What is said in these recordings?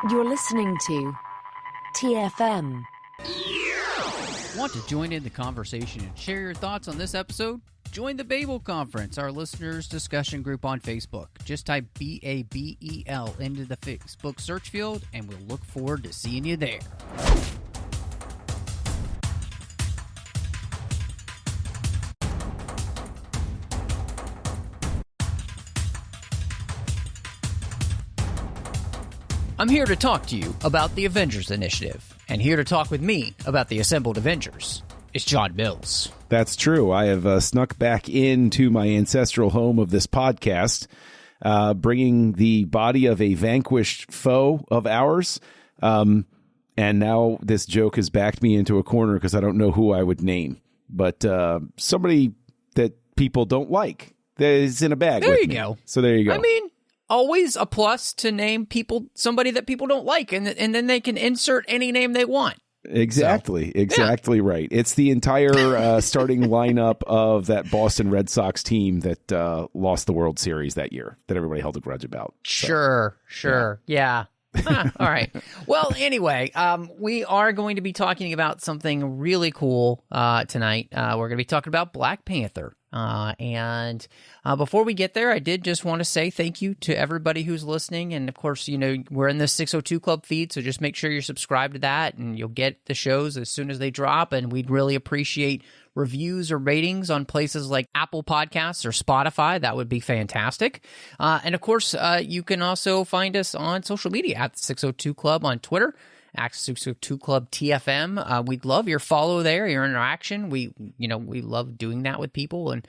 You're listening to TFM. Want to join in the conversation and share your thoughts on this episode? Join the Babel Conference, our listeners' discussion group on Facebook. Just type BABEL into the Facebook search field, and we'll look forward to seeing you there. I'm here to talk to you about the Avengers Initiative, and here to talk with me about the assembled Avengers is John Mills. That's true. I have snuck back into my ancestral home of this podcast, bringing the body of a vanquished foe of ours. And now this joke has backed me into a corner because I don't know who I would name. But somebody that people don't like that is in a bag. There with you me. go. So there you go. I mean, always a plus to name somebody that people don't like, and then they can insert any name they want. Exactly. Right. It's the entire starting lineup of that Boston Red Sox team that lost the World Series that year that everybody held a grudge about. So, sure. Yeah. All right. Well, anyway, we are going to be talking about something really cool tonight. We're going to be talking about Black Panther. And before we get there, I did just want to say thank you to everybody who's listening. And of course, you know, we're in the 602 Club feed, so just make sure you're subscribed to that and you'll get the shows as soon as they drop. And we'd really appreciate reviews or ratings on places like Apple Podcasts or Spotify. That would be fantastic. And of course, you can also find us on social media at the 602 Club on Twitter. At 602 Club TFM. We'd love your follow there, your interaction. We love doing that with people. And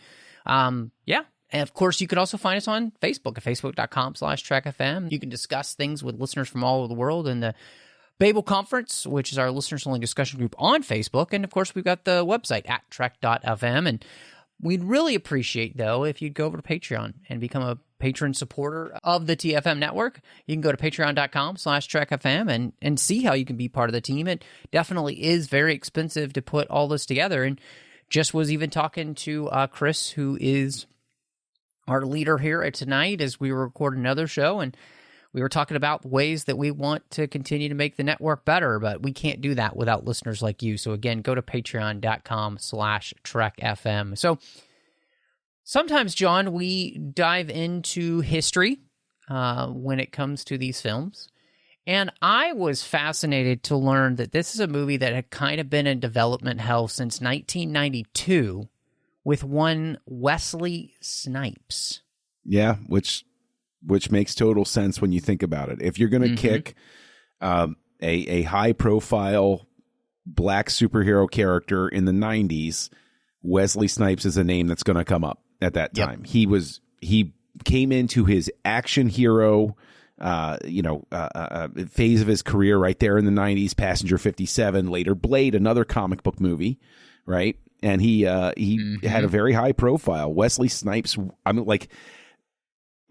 yeah. And of course, you can also find us on Facebook at facebook.com/TrekFM. You can discuss things with listeners from all over the world in the Babel Conference, which is our listeners-only discussion group on Facebook. And of course, we've got the website at trek.fm. And we'd really appreciate, though, if you'd go over to Patreon and become a patron supporter of the TFM network. You can go to patreon.com/TrekFM and see how you can be part of the team. It definitely is very expensive to put all this together. And just was even talking to Chris, who is our leader here tonight, as we were recording another show. And we were talking about ways that we want to continue to make the network better, but we can't do that without listeners like you. So again, go to patreon.com/TrekFM. So sometimes, John, we dive into history when it comes to these films. And I was fascinated to learn that this is a movie that had kind of been in development hell since 1992 with one Wesley Snipes. Yeah, which makes total sense when you think about it. If you're going to kick a high-profile black superhero character in the 90s, Wesley Snipes is a name that's going to come up at that time. Yep. He came into his action hero phase of his career right there in the 90s, Passenger 57, later Blade, another comic book movie, right? And he had a very high profile. Wesley Snipes, I mean, like,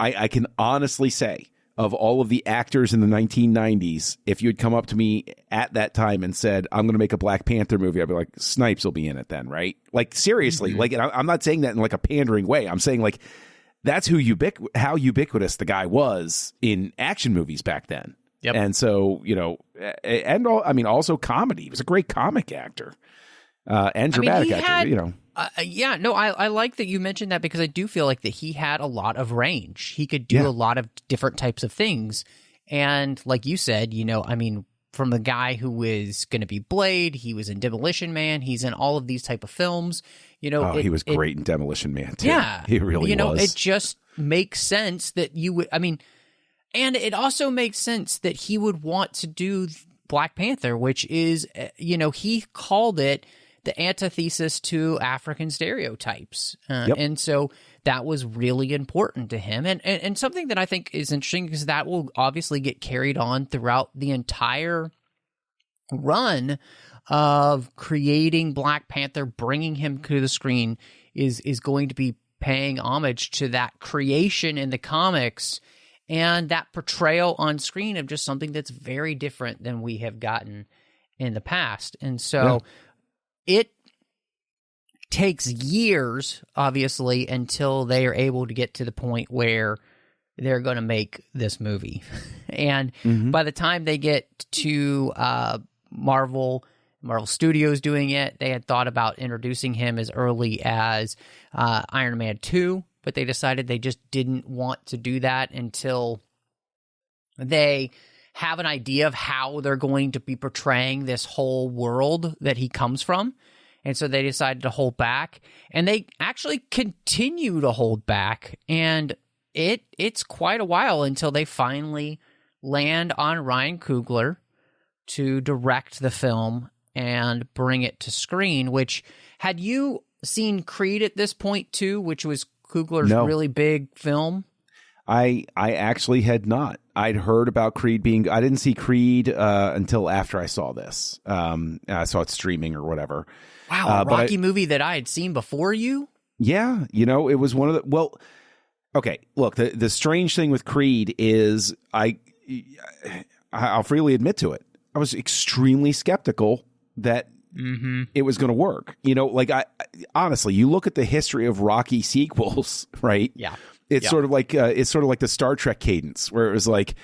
I can honestly say, of all of the actors in the 1990s, if you had come up to me at that time and said, I'm going to make a Black Panther movie, I'd be like, Snipes will be in it then, right? Like, seriously, like, I'm not saying that in like a pandering way. I'm saying, like, that's how ubiquitous the guy was in action movies back then. Yep. And so, also comedy. He was a great comic actor and dramatic actor, I like that you mentioned that, because I do feel like that he had a lot of range. He could do a lot of different types of things. And like you said, from the guy who was going to be Blade, he was in Demolition Man, he's in all of these type of films. He was great in Demolition Man too. Yeah. He really was. It just makes sense that you would, and it also makes sense that he would want to do Black Panther, which is, he called it the antithesis to African stereotypes. And so that was really important to him. And something that I think is interesting, because that will obviously get carried on throughout the entire run of creating Black Panther, bringing him to the screen, is going to be paying homage to that creation in the comics and that portrayal on screen of just something that's very different than we have gotten in the past. And so it takes years, obviously, until they are able to get to the point where they're going to make this movie. And by the time they get to Marvel Studios doing it, they had thought about introducing him as early as Iron Man 2, but they decided they just didn't want to do that until they have an idea of how they're going to be portraying this whole world that he comes from. And so they decided to hold back, and they actually continue to hold back. And it's quite a while until they finally land on Ryan Coogler to direct the film and bring it to screen. Which, had you seen Creed at this point too, which was Coogler's really big film? I actually had not. I'd heard about Creed being. I didn't see Creed until after I saw this. I saw it streaming or whatever. Wow, a Rocky movie that I had seen before you? Yeah, it was one of the. Well, okay. Look, the strange thing with Creed is I'll freely admit to it. I was extremely skeptical that it was going to work. Honestly, you look at the history of Rocky sequels, right? Yeah. It's sort of like the Star Trek cadence, where it was like,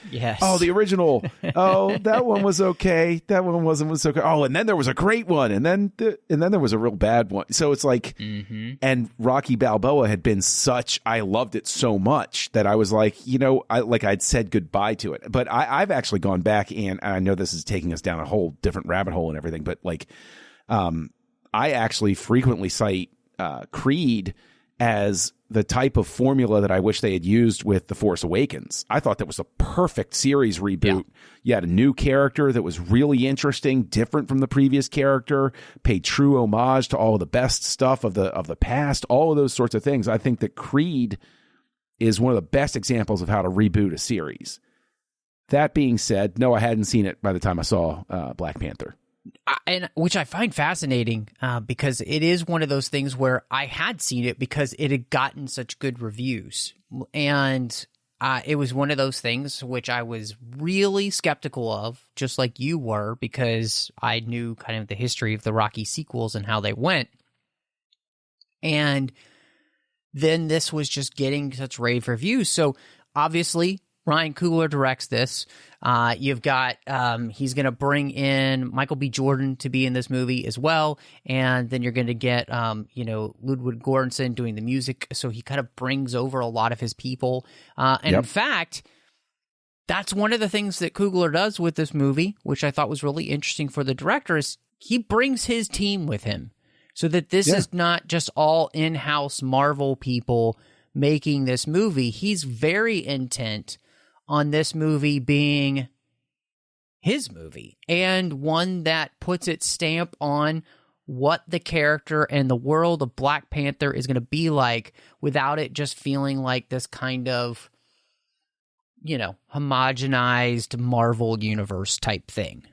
oh, the original, oh, that one was okay, that one was okay, oh, and then there was a great one, and then there was a real bad one. So it's like, and Rocky Balboa had been such, I loved it so much that I was like, I'd said goodbye to it. But I've actually gone back, and I know this is taking us down a whole different rabbit hole and everything, but I actually frequently cite Creed as the type of formula that I wish they had used with The Force Awakens. I thought that was a perfect series reboot. Yeah. You had a new character that was really interesting, different from the previous character, paid true homage to all of the best stuff of the past, all of those sorts of things. I think that Creed is one of the best examples of how to reboot a series. That being said, no, I hadn't seen it by the time I saw Black Panther. And which I find fascinating because it is one of those things where I had seen it because it had gotten such good reviews. And it was one of those things which I was really skeptical of, just like you were, because I knew kind of the history of the Rocky sequels and how they went. And then this was just getting such rave reviews. So obviously, Ryan Coogler directs this. You've got, he's going to bring in Michael B. Jordan to be in this movie as well. And then you're going to get, Ludwig Göransson doing the music. So he kind of brings over a lot of his people. In fact, that's one of the things that Coogler does with this movie, which I thought was really interesting for the director, is he brings his team with him so that this is not just all in-house Marvel people making this movie. He's very intent on this movie being his movie, and one that puts its stamp on what the character and the world of Black Panther is going to be like, without it just feeling like this kind of, homogenized Marvel universe type thing.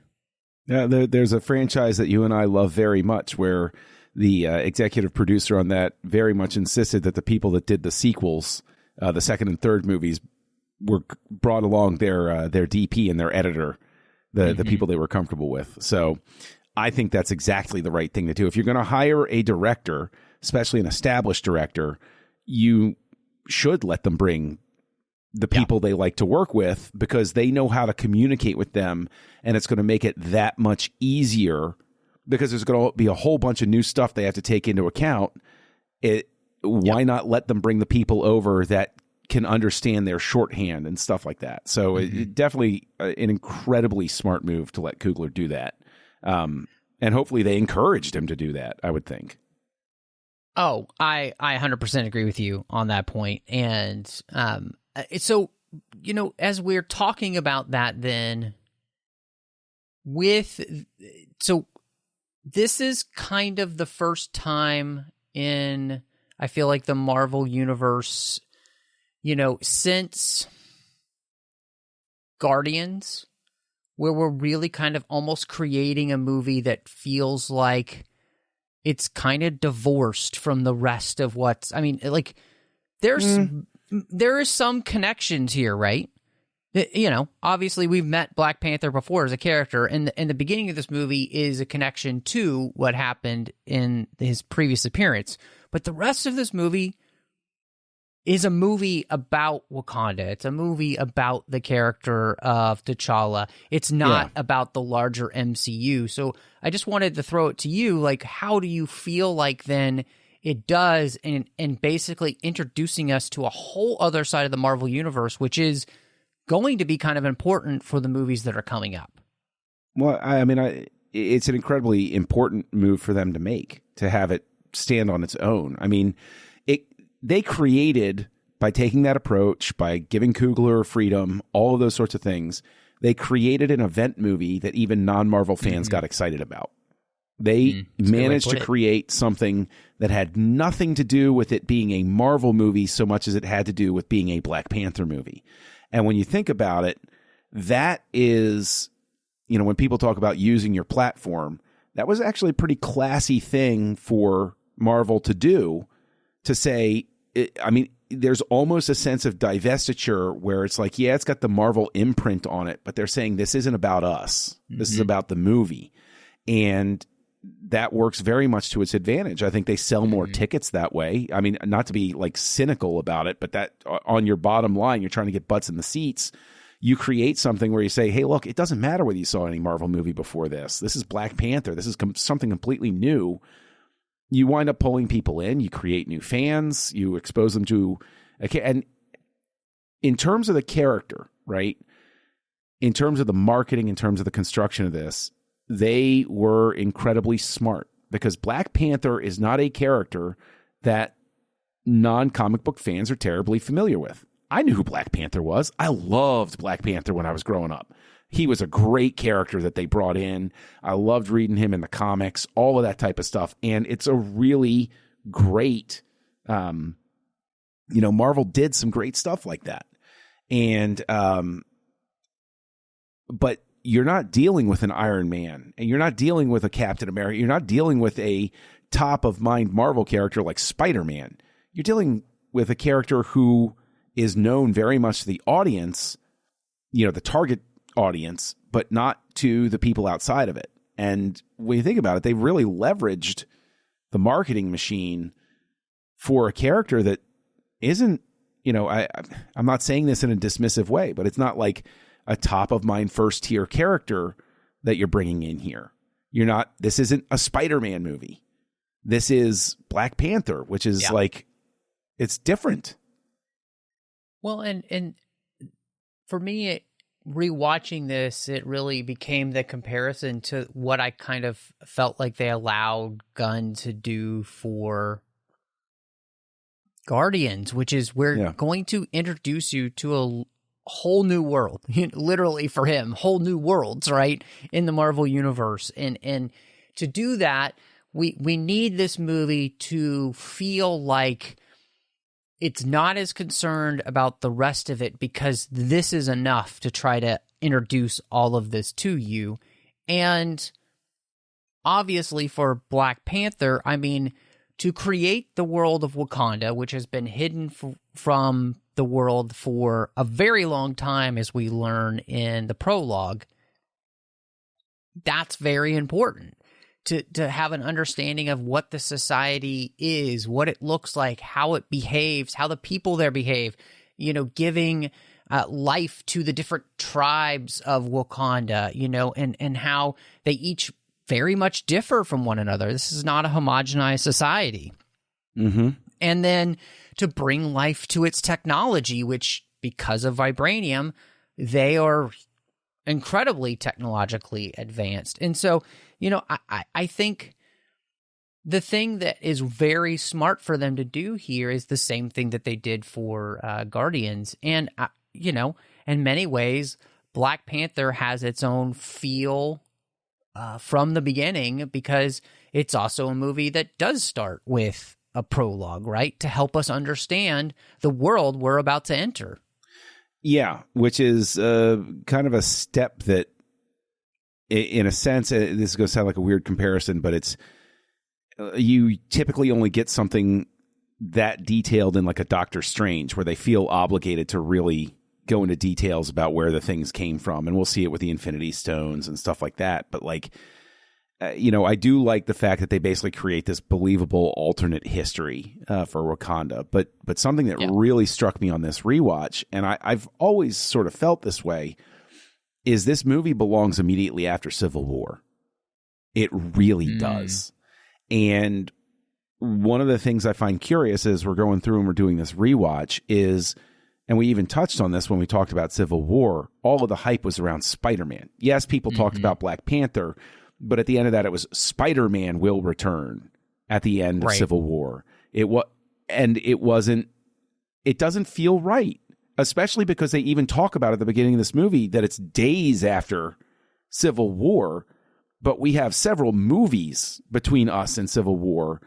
Yeah, there's a franchise that you and I love very much where the executive producer on that very much insisted that the people that did the sequels, the second and third movies, were brought along their DP and their editor, the people they were comfortable with. So I think that's exactly the right thing to do. If you're going to hire a director, especially an established director, you should let them bring the people they like to work with, because they know how to communicate with them, and it's going to make it that much easier, because there's going to be a whole bunch of new stuff they have to take into account. Why not let them bring the people over that can understand their shorthand and stuff like that? So it definitely an incredibly smart move to let Coogler do that. And hopefully they encouraged him to do that, I would think. Oh, I 100% agree with you on that point. And so, as we're talking about that, then so this is kind of the first time in, I feel like, the Marvel universe, since Guardians, where we're really kind of almost creating a movie that feels like it's kind of divorced from the rest of there is some connections here, right? Obviously we've met Black Panther before as a character, and the beginning of this movie is a connection to what happened in his previous appearance. But the rest of this movie, is a movie about Wakanda. It's a movie about the character of T'Challa. It's not about the larger MCU. So I just wanted to throw it to you. Like, how do you feel like then it does in basically introducing us to a whole other side of the Marvel Universe, which is going to be kind of important for the movies that are coming up? Well, I mean, it's an incredibly important move for them to make, to have it stand on its own. I mean, they created, by taking that approach, by giving Coogler freedom, all of those sorts of things, they created an event movie that even non-Marvel fans got excited about. They managed to create something that had nothing to do with it being a Marvel movie so much as it had to do with being a Black Panther movie. And when you think about it, that is, you know, when people talk about using your platform, that was actually a pretty classy thing for Marvel to do, to say, I mean, there's almost a sense of divestiture where it's like, yeah, it's got the Marvel imprint on it, but they're saying this isn't about us. This is about the movie. And that works very much to its advantage. I think they sell more tickets that way. I mean, not to be like cynical about it, but that on your bottom line, you're trying to get butts in the seats. You create something where you say, hey, look, it doesn't matter whether you saw any Marvel movie before this. This is Black Panther. This is something completely new. You wind up pulling people in. You create new fans. You expose them to, and in terms of the character, right? In terms of the marketing, in terms of the construction of this, they were incredibly smart, because Black Panther is not a character that non-comic book fans are terribly familiar with. I knew who Black Panther was. I loved Black Panther when I was growing up. He was a great character that they brought in. I loved reading him in the comics, all of that type of stuff. And it's a really great, Marvel did some great stuff like that. And, but you're not dealing with an Iron Man, and you're not dealing with a Captain America. You're not dealing with a top of mind Marvel character like Spider-Man. You're dealing with a character who is known very much to the audience, you know, the target audience, but not to the people outside of it. And when you think about it, they really leveraged the marketing machine for a character that isn't, you know, I'm not saying this in a dismissive way, but it's not like a top of mind first tier character that you're bringing in here. This isn't a Spider-Man movie. This is Black Panther, which is like, it's different. Well, and for me, rewatching this, it really became the comparison to what I kind of felt like they allowed Gunn to do for Guardians, which is we're going to introduce you to a whole new world, literally for him, whole new worlds, right, in the Marvel universe. And to do that, we need this movie to feel like it's not as concerned about the rest of it, because this is enough to try to introduce all of this to you. And obviously for Black Panther, I mean, to create the world of Wakanda, which has been hidden from the world for a very long time, as we learn in the prologue, that's very important. To have an understanding of what the society is, what it looks like, how it behaves, how the people there behave, you know, giving life to the different tribes of Wakanda, you know, and how they each very much differ from one another. This is not a homogenized society. Mm-hmm. And then to bring life to its technology, which, because of vibranium, they are incredibly technologically advanced. And so, you know, I think the thing that is very smart for them to do here is the same thing that they did for Guardians. And, you know, in many ways, Black Panther has its own feel from the beginning, because it's also a movie that does start with a prologue, right? To help us understand the world we're about to enter. Yeah, which is kind of a step that, in a sense, this is going to sound like a weird comparison, but it's you typically only get something that detailed in like a Doctor Strange, where they feel obligated to really go into details about where the things came from. And we'll see it with the Infinity Stones and stuff like that. But like, I do like the fact that they basically create this believable alternate history for Wakanda. But something that really struck me on this rewatch, and I've always sort of felt this way, is this movie belongs immediately after Civil War. It really does. And one of the things I find curious as we're going through and we're doing this rewatch is, and we even touched on this when we talked about Civil War, all of the hype was around Spider-Man. Yes, people talked about Black Panther, but at the end of that, it was Spider-Man will return at the end of Civil War. It doesn't feel right, especially because they even talk about at the beginning of this movie that it's days after Civil War, but we have several movies between us and Civil War.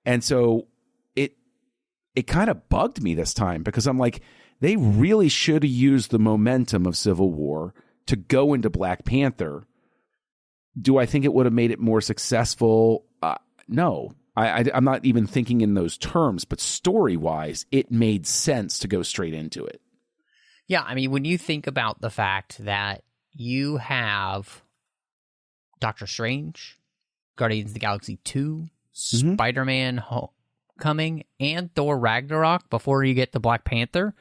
And so it kind of bugged me this time because I'm like, they really should have used the momentum of Civil War to go into Black Panther. Do I think it would have made it more successful? No. I'm not even thinking in those terms, but story-wise, it made sense to go straight into it. Yeah, I mean, when you think about the fact that you have Doctor Strange, Guardians of the Galaxy 2, Spider-Man Homecoming, and Thor Ragnarok before you get to Black Panther.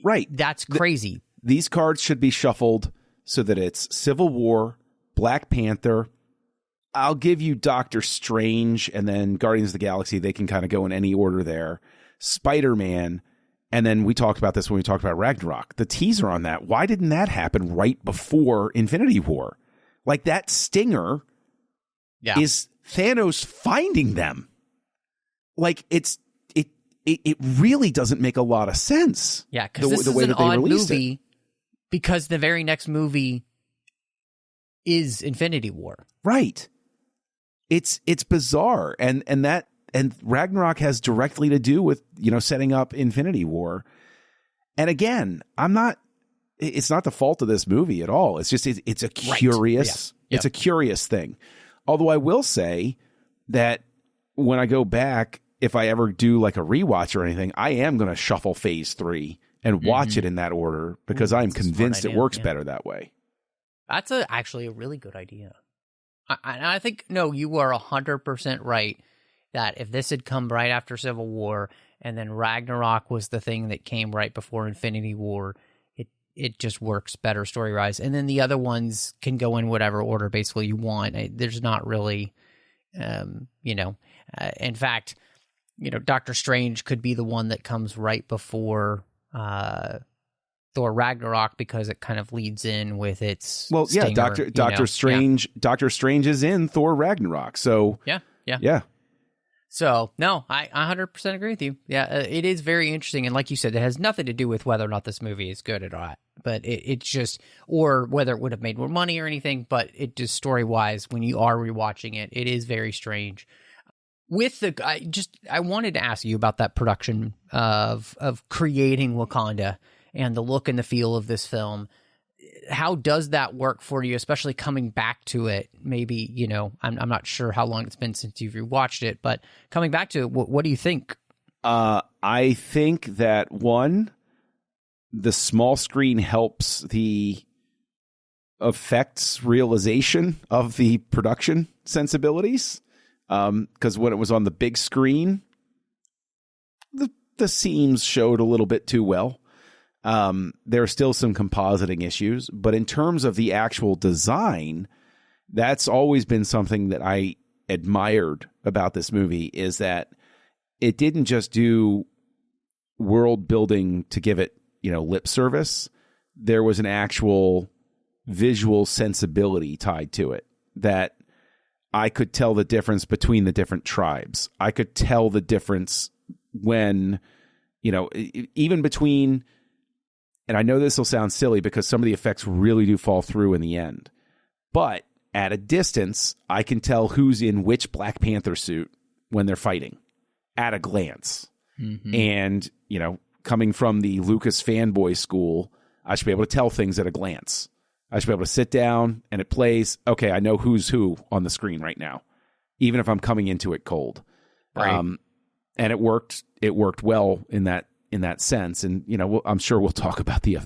Right. That's crazy. These cards should be shuffled so that it's Civil War, Black Panther. I'll give you Doctor Strange and then Guardians of the Galaxy. They can kind of go in any order there. Spider-Man. And then we talked about this when we talked about Ragnarok. The teaser on that. Why didn't that happen right before Infinity War? Like that stinger is Thanos finding them. Like it really doesn't make a lot of sense. Yeah, because this is an odd movie because the very next movie is Infinity War. Right. It's bizarre. And Ragnarok has directly to do with, setting up Infinity War. And again, it's not the fault of this movie at all. It's just, it's a curious, it's a curious thing. Although I will say that when I go back, if I ever do like a rewatch or anything, I am going to shuffle Phase 3 and watch it in that order because I'm convinced it works better that way. That's actually a really good idea. I think, no, you are 100% right that if this had come right after Civil War and then Ragnarok was the thing that came right before Infinity War, it just works better story-wise. And then the other ones can go in whatever order basically you want. There's not really, in fact, Doctor Strange could be the one that comes right before Thor Ragnarok because it kind of leads in with its stinger, Doctor Strange. Yeah. Doctor Strange is in Thor Ragnarok, so yeah. So no, I 100% agree with you. Yeah, it is very interesting, and like you said, it has nothing to do with whether or not this movie is good or not, but it's just, or whether it would have made more money or anything. But it just story wise, when you are rewatching it, it is very strange. With I wanted to ask you about that production of creating Wakanda and the look and the feel of this film. How does that work for you, especially coming back to it? Maybe, I'm not sure how long it's been since you've rewatched it, but coming back to it, what do you think? I think that, one, the small screen helps the effects realization of the production sensibilities. Because when it was on the big screen, the seams showed a little bit too well. There are still some compositing issues, but in terms of the actual design, that's always been something that I admired about this movie, is that it didn't just do world building to give it, lip service. There was an actual visual sensibility tied to it that I could tell the difference between the different tribes. I could tell the difference when, even between, and I know this will sound silly because some of the effects really do fall through in the end, but at a distance, I can tell who's in which Black Panther suit when they're fighting at a glance. Mm-hmm. And, coming from the Lucas fanboy school, I should be able to tell things at a glance. I should be able to sit down and it plays. Okay, I know who's who on the screen right now, even if I'm coming into it cold. Right. And it worked. It worked well in that sense. And I'm sure we'll talk about the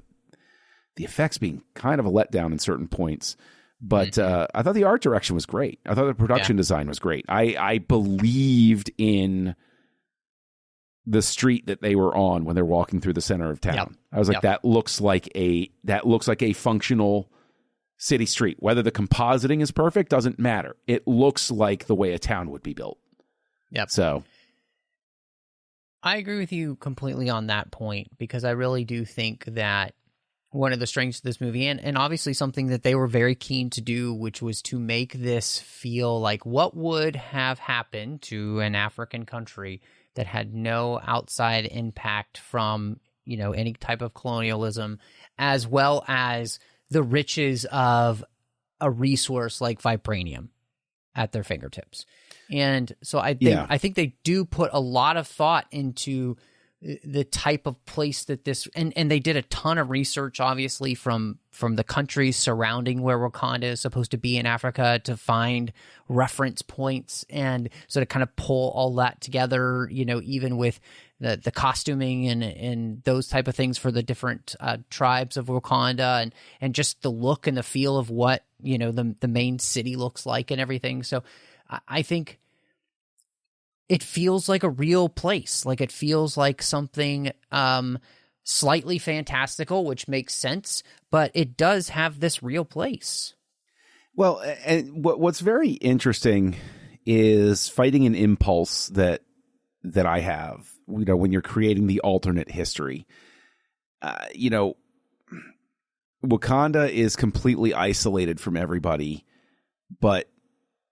effects being kind of a letdown in certain points. But I thought the art direction was great. I thought the production design was great. I believed in the street that they were on when they're walking through the center of town. Yep. I was like, that looks like a functional city street. Whether the compositing is perfect doesn't matter. It looks like the way a town would be built. Yep. So I agree with you completely on that point, because I really do think that one of the strengths of this movie, and obviously something that they were very keen to do, which was to make this feel like what would have happened to an African country that had no outside impact from, any type of colonialism, as well as the riches of a resource like vibranium at their fingertips. And so I think they do put a lot of thought into the type of place that this, and they did a ton of research, obviously, from the countries surrounding where Wakanda is supposed to be in Africa, to find reference points and sort of kind of pull all that together, even with the costuming and those type of things for the different tribes of Wakanda, and just the look and the feel of what, the main city looks like and everything. So I think it feels like a real place. Like, it feels like something slightly fantastical, which makes sense, but it does have this real place. Well, and what's very interesting is fighting an impulse that I have, when you're creating the alternate history. Wakanda is completely isolated from everybody, but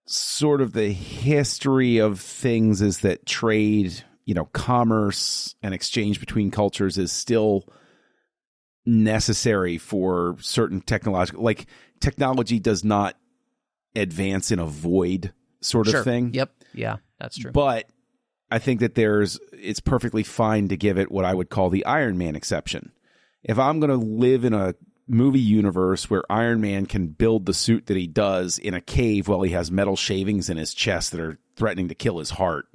sort of the history of things is that trade, commerce and exchange between cultures is still necessary for certain technology does not advance in a void sort of thing. Yep. Yeah, that's true. But I think that it's perfectly fine to give it what I would call the Iron Man exception. If I'm going to live in a movie universe where Iron Man can build the suit that he does in a cave while he has metal shavings in his chest that are threatening to kill his heart,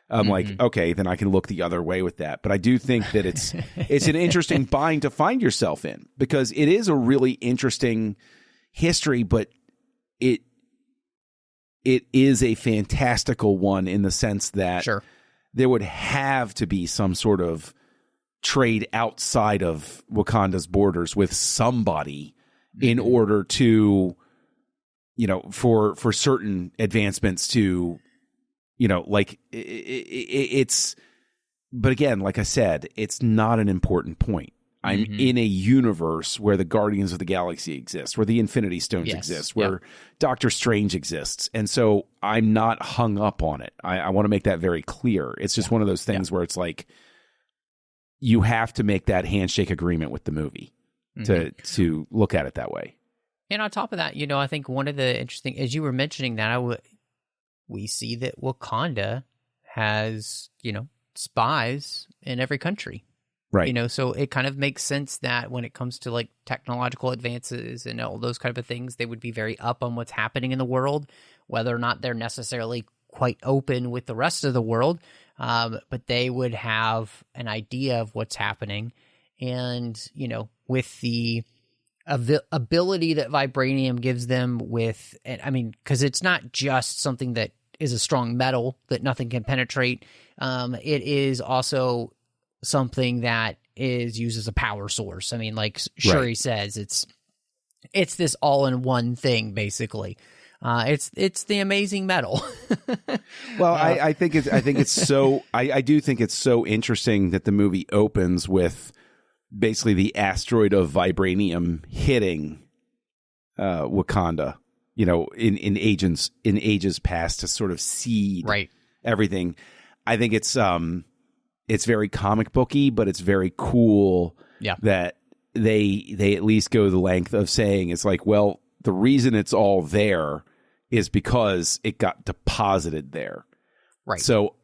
I'm like, okay, then I can look the other way with that. But I do think that it's an interesting bind to find yourself in, because it is a really interesting history, but it is a fantastical one in the sense that there would have to be some sort of trade outside of Wakanda's borders with somebody in order to, for certain advancements to, it's, but again, like I said, it's not an important point. I'm in a universe where the Guardians of the Galaxy exist, where the Infinity Stones exist, where Doctor Strange exists. And so I'm not hung up on it. I want to make that very clear. It's just one of those things where it's like, you have to make that handshake agreement with the movie to look at it that way. And on top of that, I think one of the interesting, as you were mentioning that, we see that Wakanda has, spies in every country. Right. So it kind of makes sense that when it comes to like technological advances and all those kind of things, they would be very up on what's happening in the world, whether or not they're necessarily quite open with the rest of the world. But they would have an idea of what's happening. And, with the ability that vibranium gives them because it's not just something that is a strong metal that nothing can penetrate. It is also something that is used as a power source. Like Shuri says, it's this all-in-one thing, basically. It's the amazing metal. Well, I do think it's so interesting that the movie opens with basically the asteroid of vibranium hitting Wakanda, in ages past, to sort of seed everything. I think it's very comic booky, but it's very cool that they at least go the length of saying it's like, well, the reason it's all there is because it got deposited there. Right. So,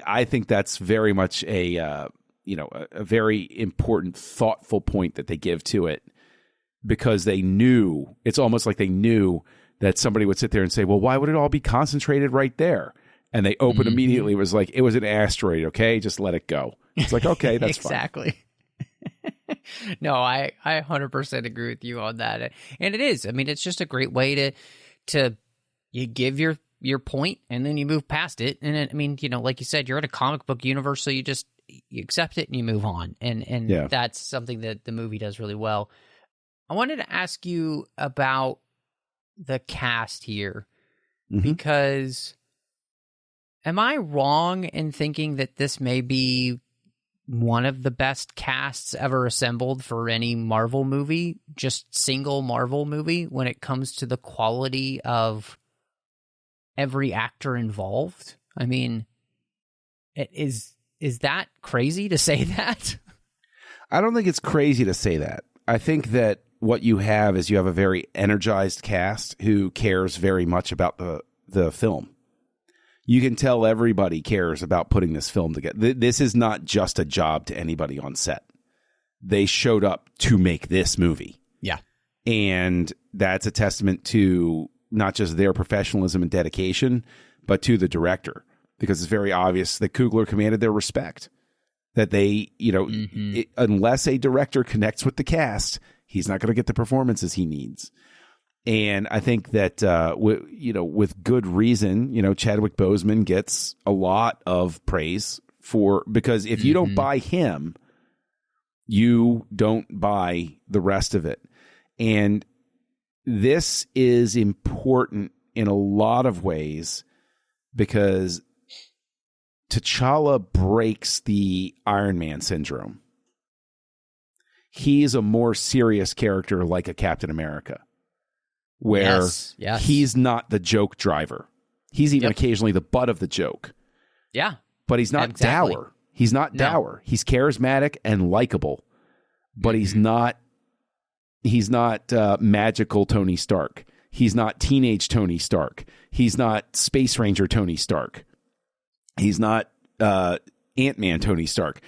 I think that's very much a very important, thoughtful point that they give to it, because it's almost like they knew that somebody would sit there and say, well, why would it all be concentrated right there? And they opened immediately. It was like, it was an asteroid. Okay. Just let it go. It's like, okay, that's exactly. fine. No, I 100% agree with you on that. And it is. I mean, it's just a great way to you give your point and then you move past it. And I mean, like you said, you're at a comic book universe, so you accept it and you move on. And that's something that the movie does really well. I wanted to ask you about the cast here, because am I wrong in thinking that this may be one of the best casts ever assembled for any Marvel movie, just single Marvel movie, when it comes to the quality of every actor involved? I mean, is that crazy to say that? I don't think it's crazy to say that. I think that what you have is you have a very energized cast who cares very much about the film. You can tell everybody cares about putting this film together. This is not just a job to anybody on set. They showed up to make this movie. Yeah. And that's a testament to not just their professionalism and dedication, but to the director, because it's very obvious that Coogler commanded their respect. That they, unless a director connects with the cast, he's not going to get the performances he needs. And I think that, with good reason, Chadwick Boseman gets a lot of praise because if you don't buy him, you don't buy the rest of it. And this is important in a lot of ways because T'Challa breaks the Iron Man syndrome. He's a more serious character like a Captain America, where he's not the joke driver. He's even occasionally the butt of the joke. Yeah. But he's not dour. He's not dour. He's charismatic and likable, but he's not magical Tony Stark. He's not teenage Tony Stark. He's not Space Ranger Tony Stark. He's not Ant-Man Tony Stark.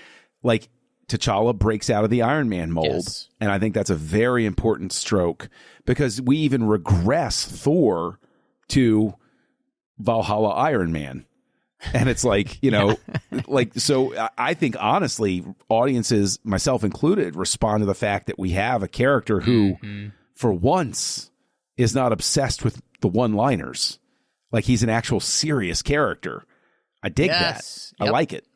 Like, T'Challa breaks out of the Iron Man mold, and I think that's a very important stroke because we even regress Thor to Valhalla Iron Man. And it's like, so I think honestly, audiences, myself included, respond to the fact that we have a character who, for once, is not obsessed with the one-liners. Like, he's an actual serious character. I dig that. I like it.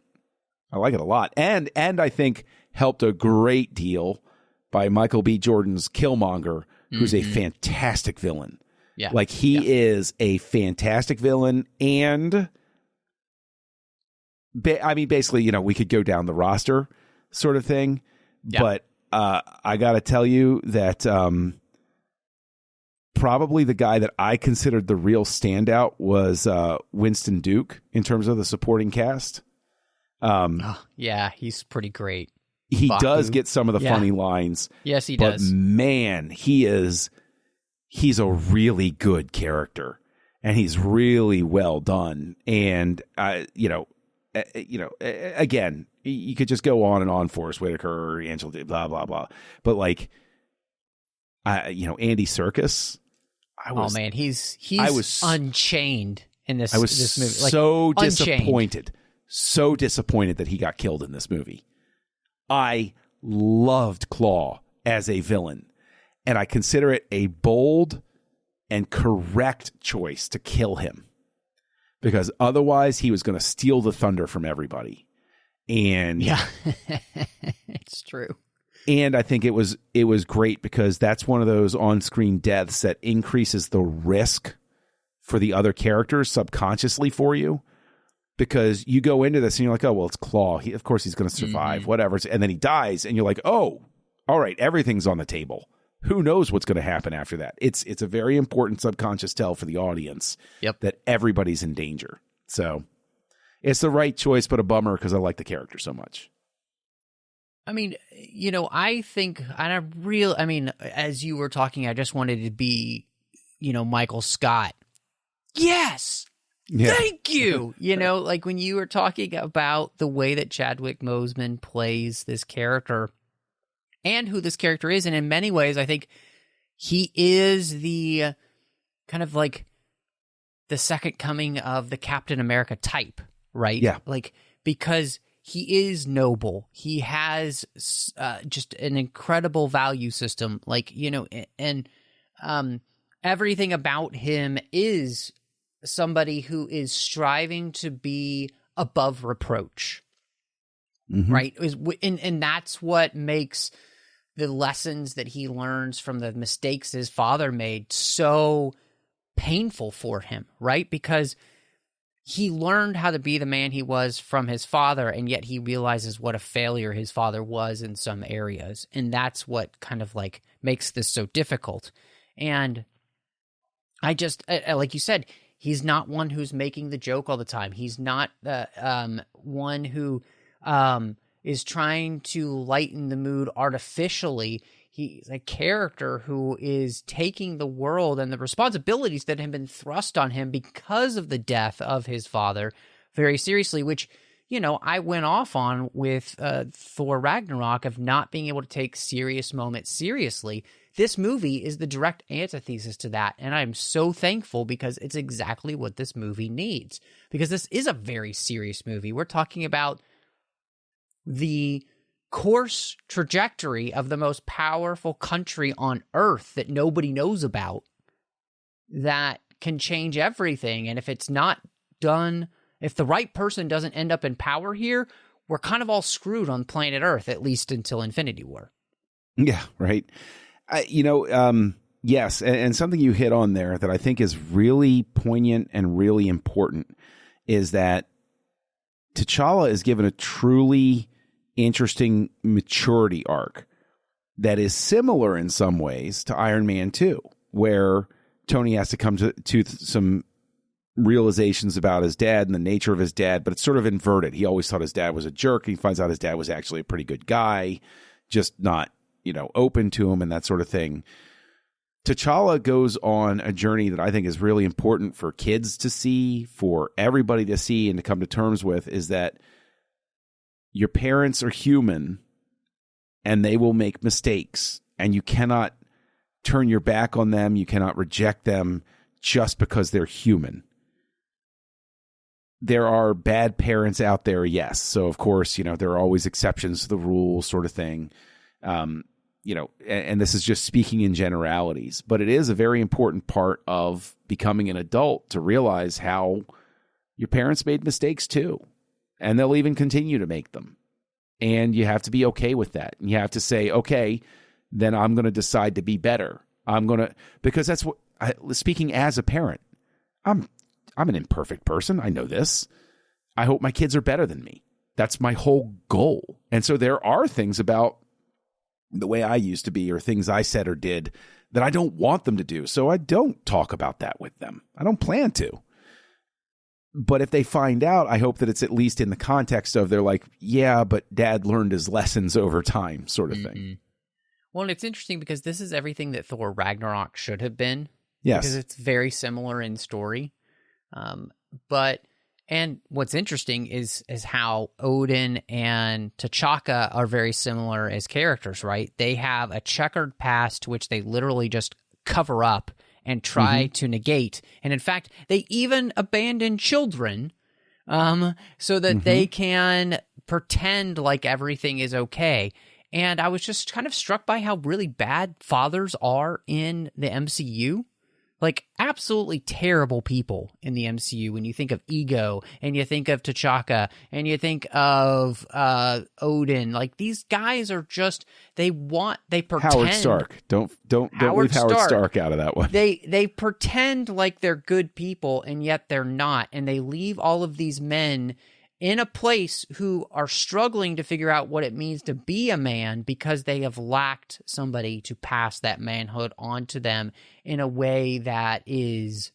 I like it a lot. And I think helped a great deal by Michael B. Jordan's Killmonger, who's a fantastic villain. Yeah. Like, he is a fantastic villain. And basically, we could go down the roster sort of thing. Yeah. But I got to tell you that probably the guy that I considered the real standout was Winston Duke in terms of the supporting cast. He's pretty great. He does get some of the funny lines. Yes, he does. But man, he's a really good character, and he's really well done. And again, you could just go on and on. Forrest Whitaker, Angela, blah blah blah. But like, Andy Serkis. I was unchained in this. I was this movie. So disappointed. So disappointed that he got killed in this movie. I loved Claw as a villain, and I consider it a bold and correct choice to kill him, because otherwise he was going to steal the thunder from everybody. And it's true. And I think it was great because that's one of those on-screen deaths that increases the risk for the other characters subconsciously for you. Because you go into this and you're like, oh, well, it's Claw. Of course he's going to survive, whatever. And then he dies, and you're like, oh, all right, everything's on the table. Who knows what's going to happen after that? It's a very important subconscious tell for the audience that everybody's in danger. So it's the right choice, but a bummer because I like the character so much. I mean, I think, as you were talking, I just wanted to be, Michael Scott. Yes! Yeah. Thank you. Like when you were talking about the way that Chadwick Boseman plays this character and who this character is. And in many ways, I think he is the kind of like the second coming of the Captain America type, right? Yeah. Like, because he is noble. He has just an incredible value system, like, and everything about him is somebody who is striving to be above reproach, right? And that's what makes the lessons that he learns from the mistakes his father made so painful for him, right? Because he learned how to be the man he was from his father, and yet he realizes what a failure his father was in some areas. And that's what kind of like makes this so difficult. And I just, like you said, he's not one who's making the joke all the time. He's not one who is trying to lighten the mood artificially. He's a character who is taking the world and the responsibilities that have been thrust on him because of the death of his father very seriously, which, I went off on with Thor Ragnarok of not being able to take serious moments seriously. This movie is the direct antithesis to that, and I'm so thankful because it's exactly what this movie needs. Because this is a very serious movie. We're talking about the course trajectory of the most powerful country on earth that nobody knows about that can change everything. And if it's not done, if the right person doesn't end up in power here, we're kind of all screwed on planet Earth, at least until Infinity War. Yeah, right. Yes, and something you hit on there that I think is really poignant and really important is that T'Challa is given a truly interesting maturity arc that is similar in some ways to Iron Man 2, where Tony has to come to some realizations about his dad and the nature of his dad, but it's sort of inverted. He always thought his dad was a jerk. He finds out his dad was actually a pretty good guy, just not, open to him and that sort of thing. T'Challa goes on a journey that I think is really important for kids to see, for everybody to see and to come to terms with, is that your parents are human and they will make mistakes, and you cannot turn your back on them. You cannot reject them just because they're human. There are bad parents out there, yes. So, of course, there are always exceptions to the rule sort of thing. And this is just speaking in generalities, but it is a very important part of becoming an adult to realize how your parents made mistakes too. And they'll even continue to make them. And you have to be okay with that. And you have to say, okay, then I'm going to decide to be better. Because that's what, speaking as a parent, I'm an imperfect person. I know this. I hope my kids are better than me. That's my whole goal. And so there are things about the way I used to be or things I said or did that I don't want them to do. So I don't talk about that with them. I don't plan to. But if they find out, I hope that it's at least in the context of they're like, yeah, but dad learned his lessons over time sort of thing. Well, and it's interesting because this is everything that Thor Ragnarok should have been. Yes. Because it's very similar in story. And what's interesting is how Odin and T'Chaka are very similar as characters, right? They have a checkered past, which they literally just cover up and try to negate. And in fact, they even abandon children so that they can pretend like everything is okay. And I was just kind of struck by how really bad fathers are in the MCU. Like, absolutely terrible people in the MCU when you think of Ego, and you think of T'Chaka, and you think of Odin. Like, these guys are just, they pretend. Howard Stark. Don't leave Howard Stark out of that one. They pretend like they're good people, and yet they're not. And they leave all of these men in a place who are struggling to figure out what it means to be a man because they have lacked somebody to pass that manhood on to them in a way that is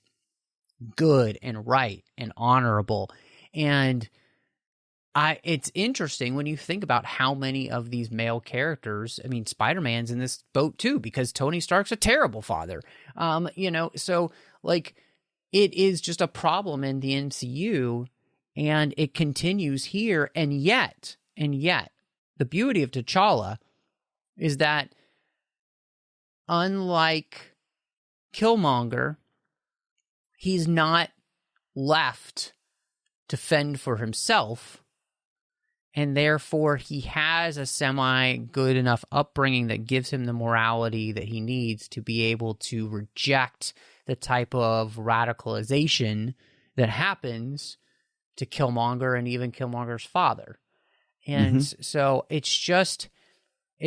good and right and honorable. And it's interesting when you think about how many of these male characters, I mean, Spider-Man's in this boat too, because Tony Stark's a terrible father. So like it is just a problem in the MCU. And it continues here, and yet, the beauty of T'Challa is that, unlike Killmonger, he's not left to fend for himself. and therefore he has a semi-good enough upbringing that gives him the morality that he needs to be able to reject the type of radicalization that happens to Killmonger and even Killmonger's father. And so it's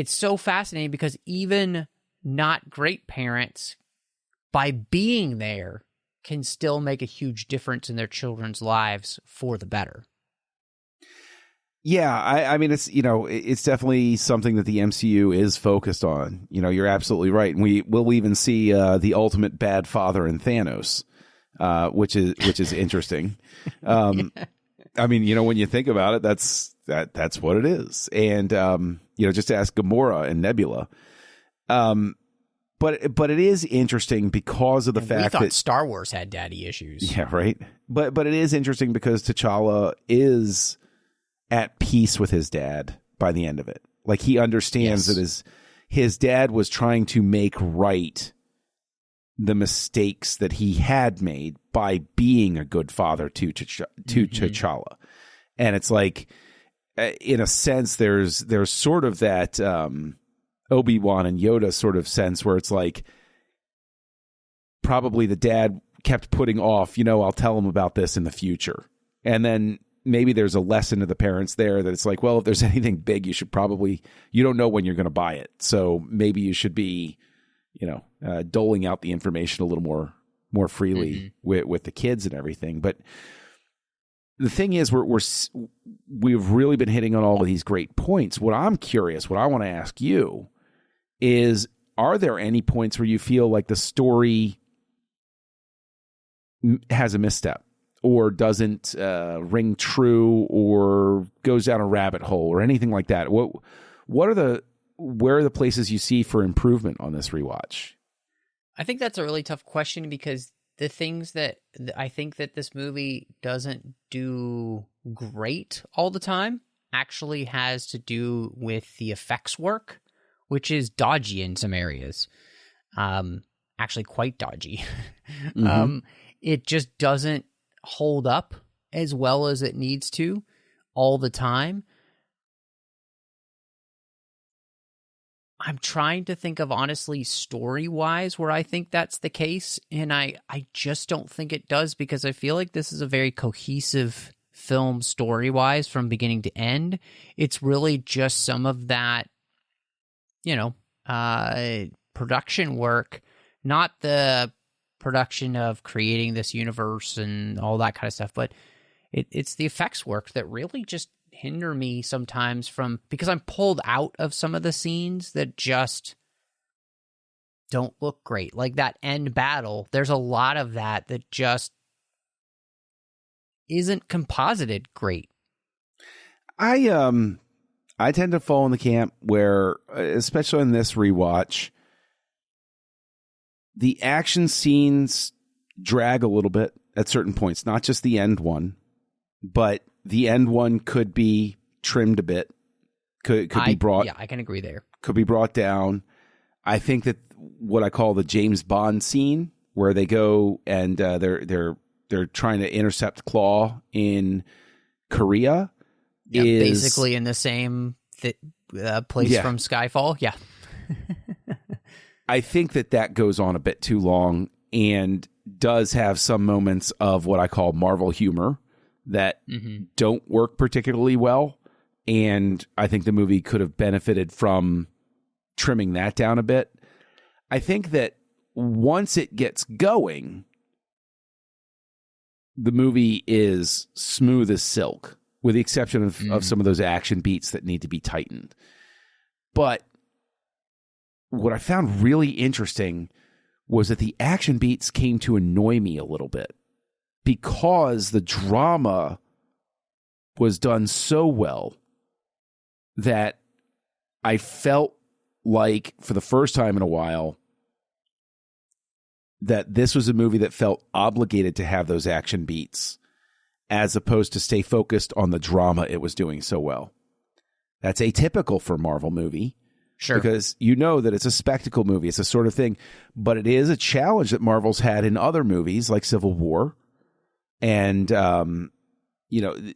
so fascinating because even not great parents, by being there, can still make a huge difference in their children's lives for the better. Yeah, I mean, it's definitely something that the MCU is focused on. You're absolutely right. And we'll even see the ultimate bad father in Thanos, which is interesting. Yeah. I mean, when you think about it, that's what it is. And, just ask Gamora and Nebula. But it is interesting because of the fact that Star Wars had daddy issues. Yeah, right. But it is interesting because T'Challa is at peace with his dad by the end of it. Like, he understands that his dad was trying to make right the mistakes that he had made by being a good father to T'Challa. And it's like, in a sense, there's sort of that Obi-Wan and Yoda sort of sense where it's like, probably the dad kept putting off, I'll tell him about this in the future. And then maybe there's a lesson to the parents there that it's like, well, if there's anything big, you don't know when you're going to buy it. So maybe you should be, doling out the information a little more freely with the kids and everything. But the thing is, we've really been hitting on all of these great points. What I'm curious, what I want to ask you is, are there any points where you feel like the story has a misstep or doesn't ring true or goes down a rabbit hole or anything like that? Where are the places you see for improvement on this rewatch? I think that's a really tough question because the things that I think that this movie doesn't do great all the time actually has to do with the effects work, which is dodgy in some areas. Actually quite dodgy. It just doesn't hold up as well as it needs to all the time. I'm trying to think of, honestly, story-wise, where I think that's the case, and I just don't think it does, because I feel like this is a very cohesive film story-wise from beginning to end. It's really just some of that, production work, not the production of creating this universe and all that kind of stuff, but it's the effects work that really just hinder me sometimes because I'm pulled out of some of the scenes that just don't look great. Like that end battle, there's a lot of that just isn't composited great. I tend to fall in the camp where, especially in this rewatch, the action scenes drag a little bit at certain points, not just the end one, but the end one could be trimmed a bit, could be brought. Yeah, I can agree there. Could be brought down. I think that what I call the James Bond scene, where they go and they're trying to intercept Claw in Korea, is basically in the same place from Skyfall. Yeah, I think that goes on a bit too long and does have some moments of what I call Marvel humor that don't work particularly well. And I think the movie could have benefited from trimming that down a bit. I think that once it gets going, the movie is smooth as silk, with the exception of some of those action beats that need to be tightened. But what I found really interesting was that the action beats came to annoy me a little bit, because the drama was done so well that I felt like, for the first time in a while, that this was a movie that felt obligated to have those action beats as opposed to stay focused on the drama it was doing so well. That's atypical for a Marvel movie. Sure. Because that it's a spectacle movie. It's a sort of thing. But it is a challenge that Marvel's had in other movies like Civil War. And,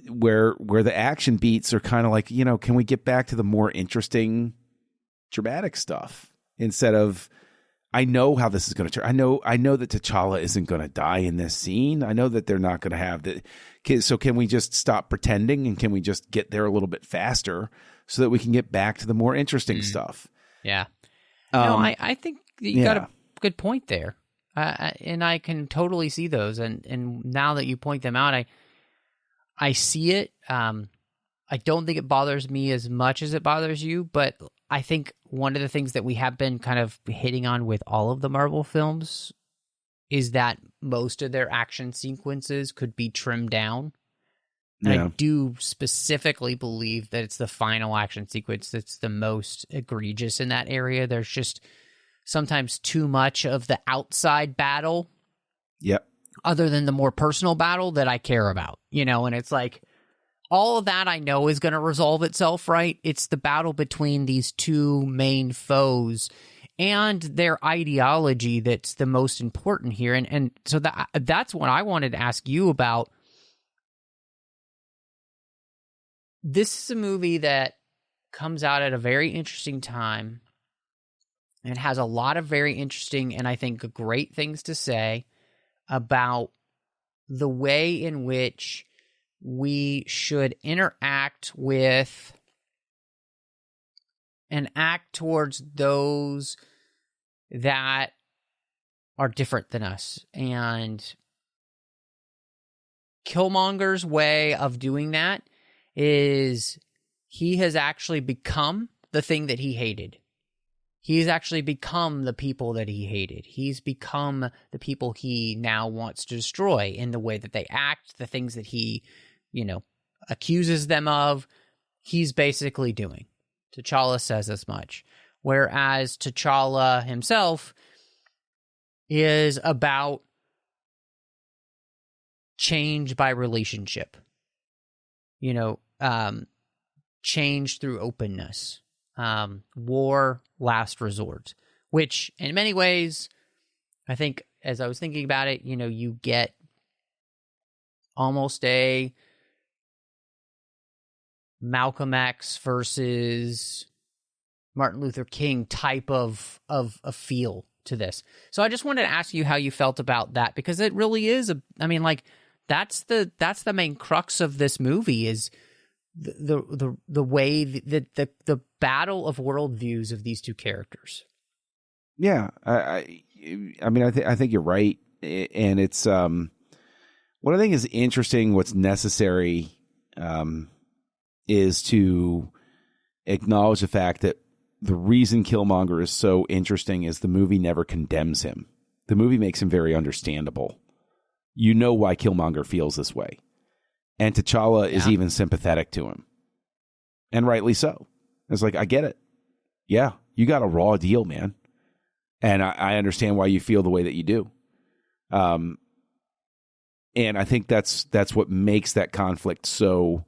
where the action beats are kind of like, can we get back to the more interesting dramatic stuff instead of, I know how this is going to turn. I know that T'Challa isn't going to die in this scene. I know that they're not going to have the. So can we just stop pretending and can we just get there a little bit faster so that we can get back to the more interesting stuff? Yeah. I think you got a good point there, and I can totally see those. And now that you point them out, I see it. I don't think it bothers me as much as it bothers you, but I think one of the things that we have been kind of hitting on with all of the Marvel films is that most of their action sequences could be trimmed down. And I do specifically believe that it's the final action sequence that's the most egregious in that area. There's just sometimes too much of the outside battle. Yep. Other than the more personal battle that I care about, and it's like, all of that I know is going to resolve itself, right? It's the battle between these two main foes and their ideology that's the most important here. And so that's what I wanted to ask you about. This is a movie that comes out at a very interesting time and has a lot of very interesting and I think great things to say about the way in which we should interact with and act towards those that are different than us. And Killmonger's way of doing that is he has actually become the thing that he hated. He's actually become the people that he hated. He's become the people he now wants to destroy in the way that they act, the things that he, accuses them of. He's basically doing. T'Challa says as much. Whereas T'Challa himself is about change by relationship. Change through openness. War, last resort, which in many ways, I think as I was thinking about it, you get almost a Malcolm X versus Martin Luther King type of a feel to this. So I just wanted to ask you how you felt about that, because it really is that's the main crux of this movie is the way that the battle of worldviews of these two characters. Yeah, I think you're right, and it's what I think is interesting. What's necessary is to acknowledge the fact that the reason Killmonger is so interesting is the movie never condemns him. The movie makes him very understandable. You know why Killmonger feels this way. And T'Challa is even sympathetic to him. And rightly so. It's like, I get it. Yeah, you got a raw deal, man. And I understand why you feel the way that you do. And I think that's what makes that conflict so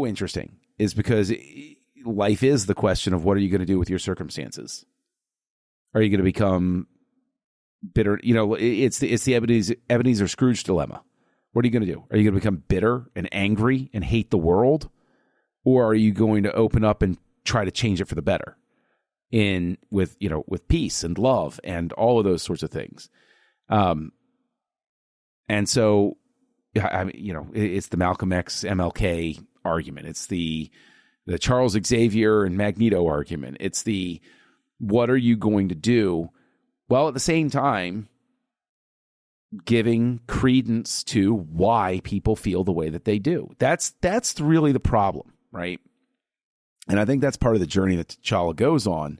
interesting, is because life is the question of what are you going to do with your circumstances? Are you going to become bitter? It's the Ebenezer Scrooge dilemma. What are you going to do? Are you going to become bitter and angry and hate the world? Or are you going to open up and try to change it for the better with peace and love and all of those sorts of things? And so, it's the Malcolm X MLK argument. It's the Charles Xavier and Magneto argument. It's the, what are you going to do? Well, at the same time, giving credence to why people feel the way that they do. That's really the problem, right? And I think that's part of the journey that T'Challa goes on,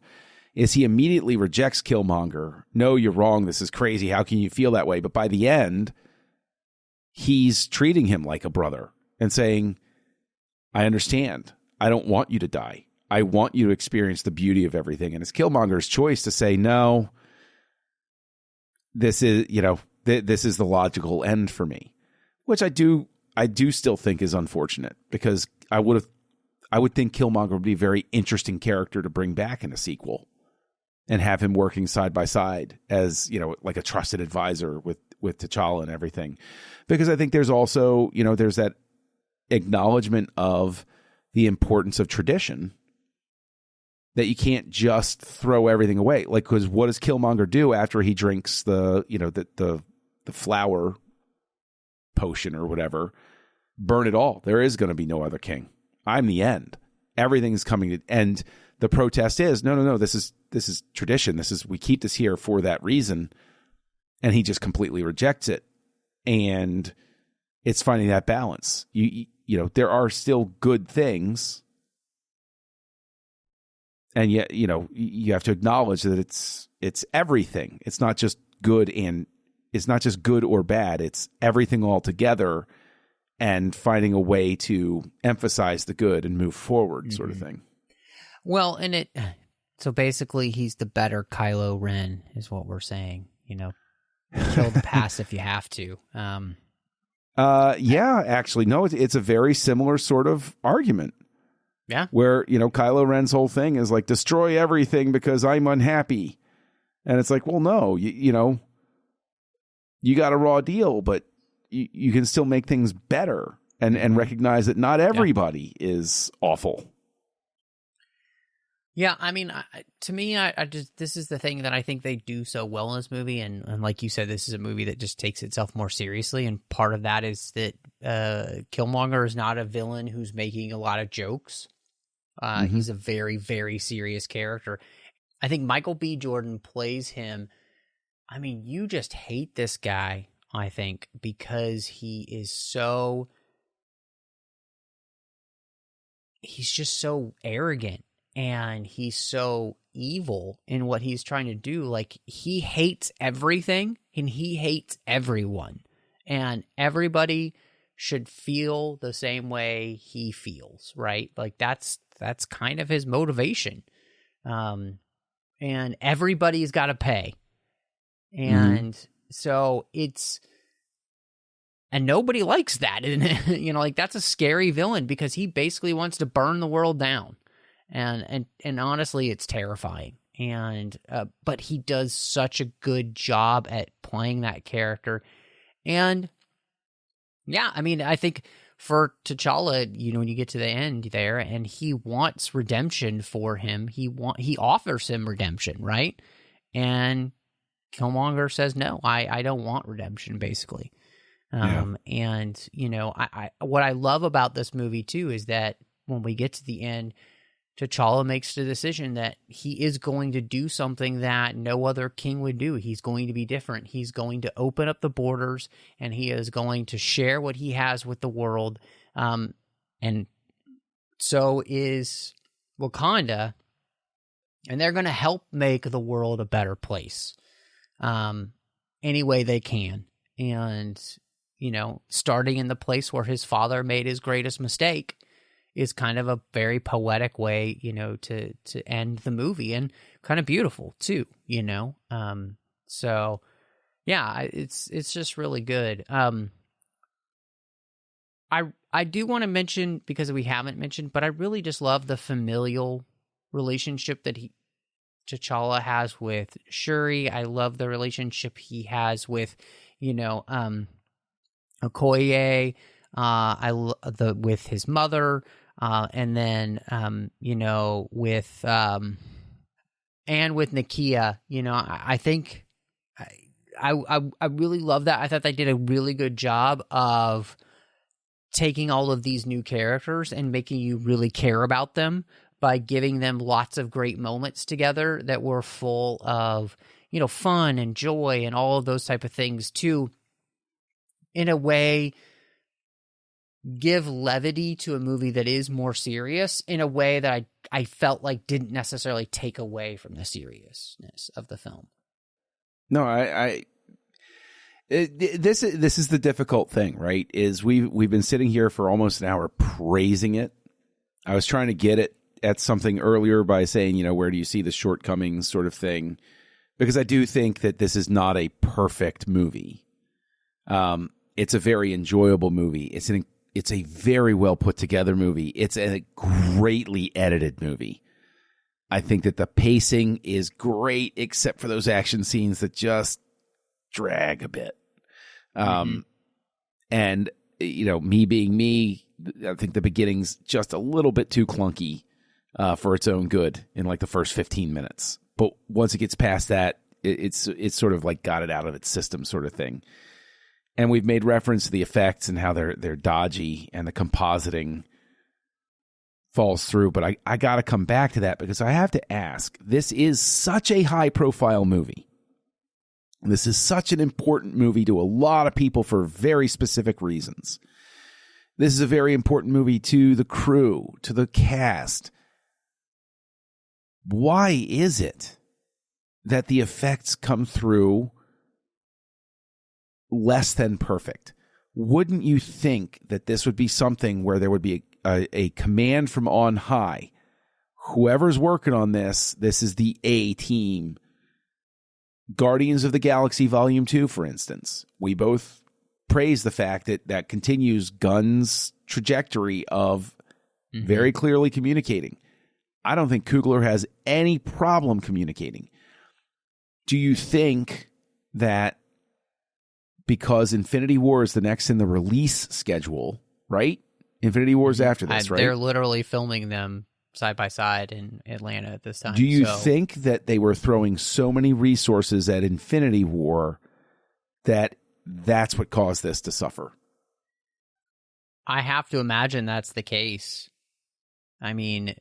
is he immediately rejects Killmonger. No, you're wrong. This is crazy. How can you feel that way? But by the end, he's treating him like a brother and saying, I understand. I don't want you to die. I want you to experience the beauty of everything. And it's Killmonger's choice to say, no, this is, this is the logical end for me, which I do still think is unfortunate, because I would think Killmonger would be a very interesting character to bring back in a sequel and have him working side by side as, like a trusted advisor with T'Challa and everything, because I think there's also, there's that acknowledgement of the importance of tradition, that you can't just throw everything away. Like, because what does Killmonger do after he drinks the flower potion or whatever? Burn it all. There is going to be no other king. I'm the end. Everything's coming to, and the protest is no. This is tradition. We keep this here for that reason, and he just completely rejects it. And it's finding that balance. You there are still good things, and yet you have to acknowledge that it's everything. It's not just good, and it's not just good or bad. It's everything all together, and finding a way to emphasize the good and move forward, sort of thing. Well, so basically he's the better Kylo Ren is what we're saying, kill the past if you have to. Yeah, actually, no, it's a very similar sort of argument. Yeah. Where, Kylo Ren's whole thing is like, destroy everything because I'm unhappy. And it's like, well, no, you got a raw deal, but you can still make things better and recognize that not everybody is awful. Yeah, I mean, to me, I just, this is the thing that I think they do so well in this movie, and like you said, this is a movie that just takes itself more seriously, and part of that is that Killmonger is not a villain who's making a lot of jokes. He's a very, very serious character. I think Michael B. Jordan plays him. I mean, you just hate this guy, I think, because he's just so arrogant. And he's so evil in what he's trying to do. Like, he hates everything and he hates everyone. And everybody should feel the same way he feels, right? Like, that's kind of his motivation. And everybody's got to pay. And so and nobody likes that. And, like, that's a scary villain because he basically wants to burn the world down. And honestly, it's terrifying. And but he does such a good job at playing that character. And yeah, I mean, I think for T'Challa, when you get to the end there, and he wants redemption for him, he offers him redemption, right? And Killmonger says, no, I don't want redemption, basically. And what I love about this movie too is that when we get to the end, T'Challa makes the decision that he is going to do something that no other king would do. He's going to be different. He's going to open up the borders, and he is going to share what he has with the world. And so is Wakanda, and they're going to help make the world a better place any way they can. And, starting in the place where his father made his greatest mistake is kind of a very poetic way, to end the movie, and kind of beautiful too, So yeah, it's just really good. I do want to mention, because we haven't mentioned, but I really just love the familial relationship that T'Challa has with Shuri. I love the relationship he has with, Okoye, with his mother. And then, with Nakia, I think I really love that. I thought they did a really good job of taking all of these new characters and making you really care about them by giving them lots of great moments together that were full of, fun and joy and all of those type of things too, in a way, give levity to a movie that is more serious in a way that I felt like didn't necessarily take away from the seriousness of the film. No, this is the difficult thing, right? Is we've been sitting here for almost an hour praising it. I was trying to get it at something earlier by saying, where do you see the shortcomings, sort of thing, because I do think that this is not a perfect movie. It's a very enjoyable movie. It's a very well put together movie. It's a greatly edited movie. I think that the pacing is great, except for those action scenes that just drag a bit. And, me being me, I think the beginning's just a little bit too clunky for its own good in like the first 15 minutes. But once it gets past that, it's sort of like got it out of its system sort of thing. And we've made reference to the effects and how they're dodgy and the compositing falls through. But I got to come back to that because I have to ask, this is such a high-profile movie. This is such an important movie to a lot of people for very specific reasons. This is a very important movie to the crew, to the cast. Why is it that the effects come through less than perfect? Wouldn't you think that this would be something where there would be a command from on high? Whoever's working on this is the A team. Guardians of the Galaxy Volume 2, for instance. We both praise the fact that continues Gunn's trajectory of very clearly communicating. I don't think Coogler has any problem communicating. Do you think that because Infinity War is the next in the release schedule, right? Infinity War is after this, right? They're literally filming them side by side in Atlanta at this time. Do you think that they were throwing so many resources at Infinity War that that's what caused this to suffer? I have to imagine that's the case. I mean,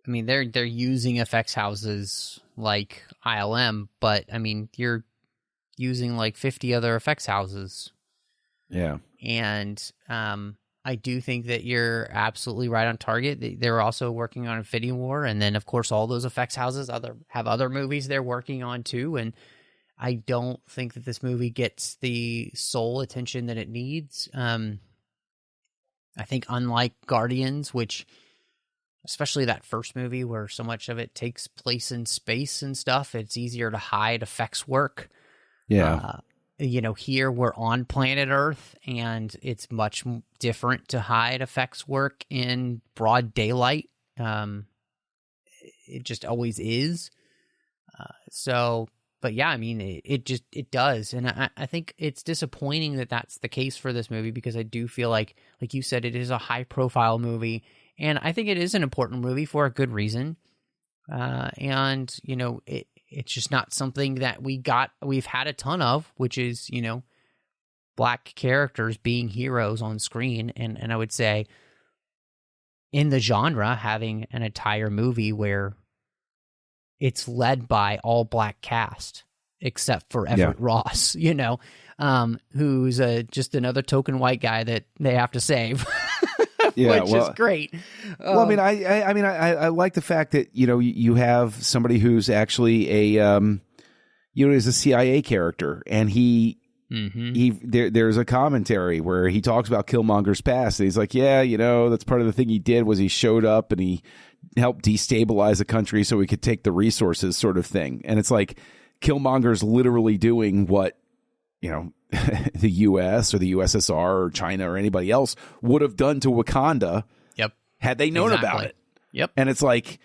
they're using effects houses like ILM, but I mean, you're using like 50 other effects houses. Yeah. And I do think that you're absolutely right on target. They're also working on Infinity War, and then of course all those effects houses have other movies they're working on too. And I don't think that this movie gets the sole attention that it needs. I think unlike Guardians, which especially that first movie where so much of it takes place in space and stuff, it's easier to hide effects work. Yeah. Here we're on planet Earth, and it's much different to hide effects work in broad daylight. It just always is. But yeah, I mean, it does. And I think it's disappointing that that's the case for this movie, because I do feel like you said, it is a high profile movie. And I think it is an important movie for a good reason. It's just not something that we've had a ton of, which is, black characters being heroes on screen. And I would say in the genre, having an entire movie where it's led by all black cast, except for Everett Ross, who's just another token white guy that they have to save. Which is great. Well, I like the fact that you have somebody who's actually is a CIA character, and there's a commentary where he talks about Killmonger's past, and he's like, that's part of the thing he did was he showed up and he helped destabilize the country so we could take the resources, sort of thing. And it's like Killmonger's literally doing what the U.S. or the USSR or China or anybody else would have done to Wakanda had they known about it. Yep. And it's like,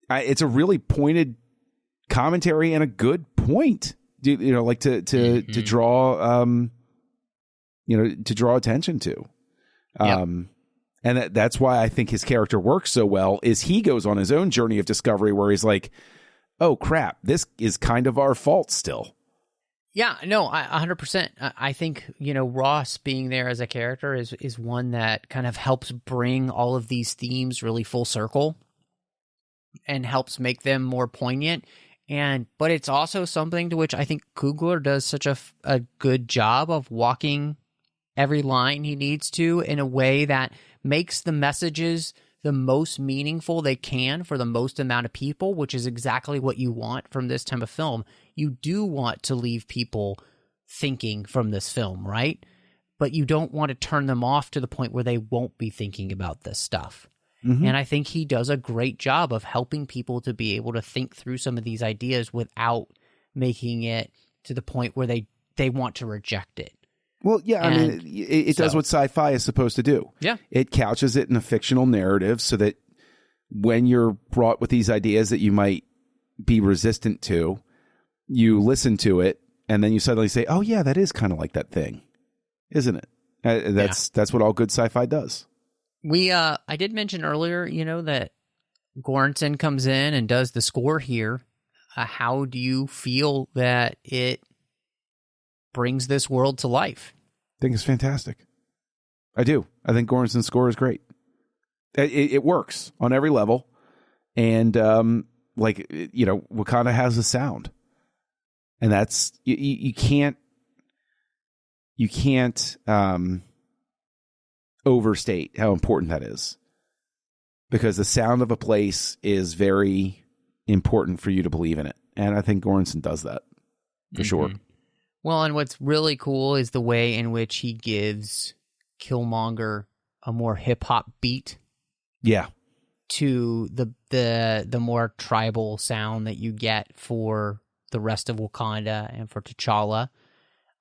it's a really pointed commentary and a good point, to draw, to draw attention to. And that's why I think his character works so well, is he goes on his own journey of discovery where he's like, oh crap, this is kind of our fault still. Yeah, no, 100%. I think, Ross being there as a character is one that kind of helps bring all of these themes really full circle and helps make them more poignant. But it's also something to which I think Coogler does such a good job of walking every line he needs to in a way that makes the messages the most meaningful they can for the most amount of people, which is exactly what you want from this type of film. You do want to leave people thinking from this film, right? But you don't want to turn them off to the point where they won't be thinking about this stuff. Mm-hmm. And I think he does a great job of helping people to be able to think through some of these ideas without making it to the point where they want to reject it. Well, yeah, it does what sci-fi is supposed to do. Yeah. It couches it in a fictional narrative so that when you're brought with these ideas that you might be resistant to. You listen to it, and then you suddenly say, "Oh yeah, that is kind of like that thing, isn't it?" That's what all good sci-fi does. I did mention earlier, that Göransson comes in and does the score here. How do you feel that it brings this world to life? I think it's fantastic. I do. I think Göransson's score is great. It works on every level, and Wakanda has a sound, and that's you can't overstate how important that is, because the sound of a place is very important for you to believe in it, and I think Göransson does that for sure. Well, and what's really cool is the way in which he gives Killmonger a more hip hop beat. Yeah. To the more tribal sound that you get for the rest of Wakanda and for T'Challa.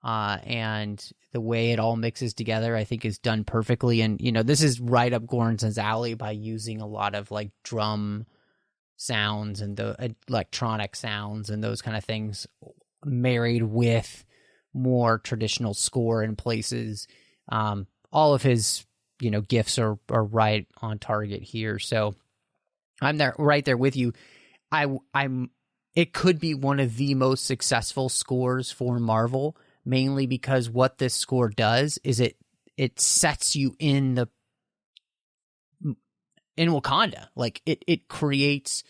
And the way it all mixes together, I think, is done perfectly. And, this is right up Göransson's alley by using a lot of like drum sounds and the electronic sounds and those kind of things married with more traditional score in places. All of his, gifts are right on target here. So I'm right there with you. It could be one of the most successful scores for Marvel, mainly because what this score does is it sets you in Wakanda. Like it creates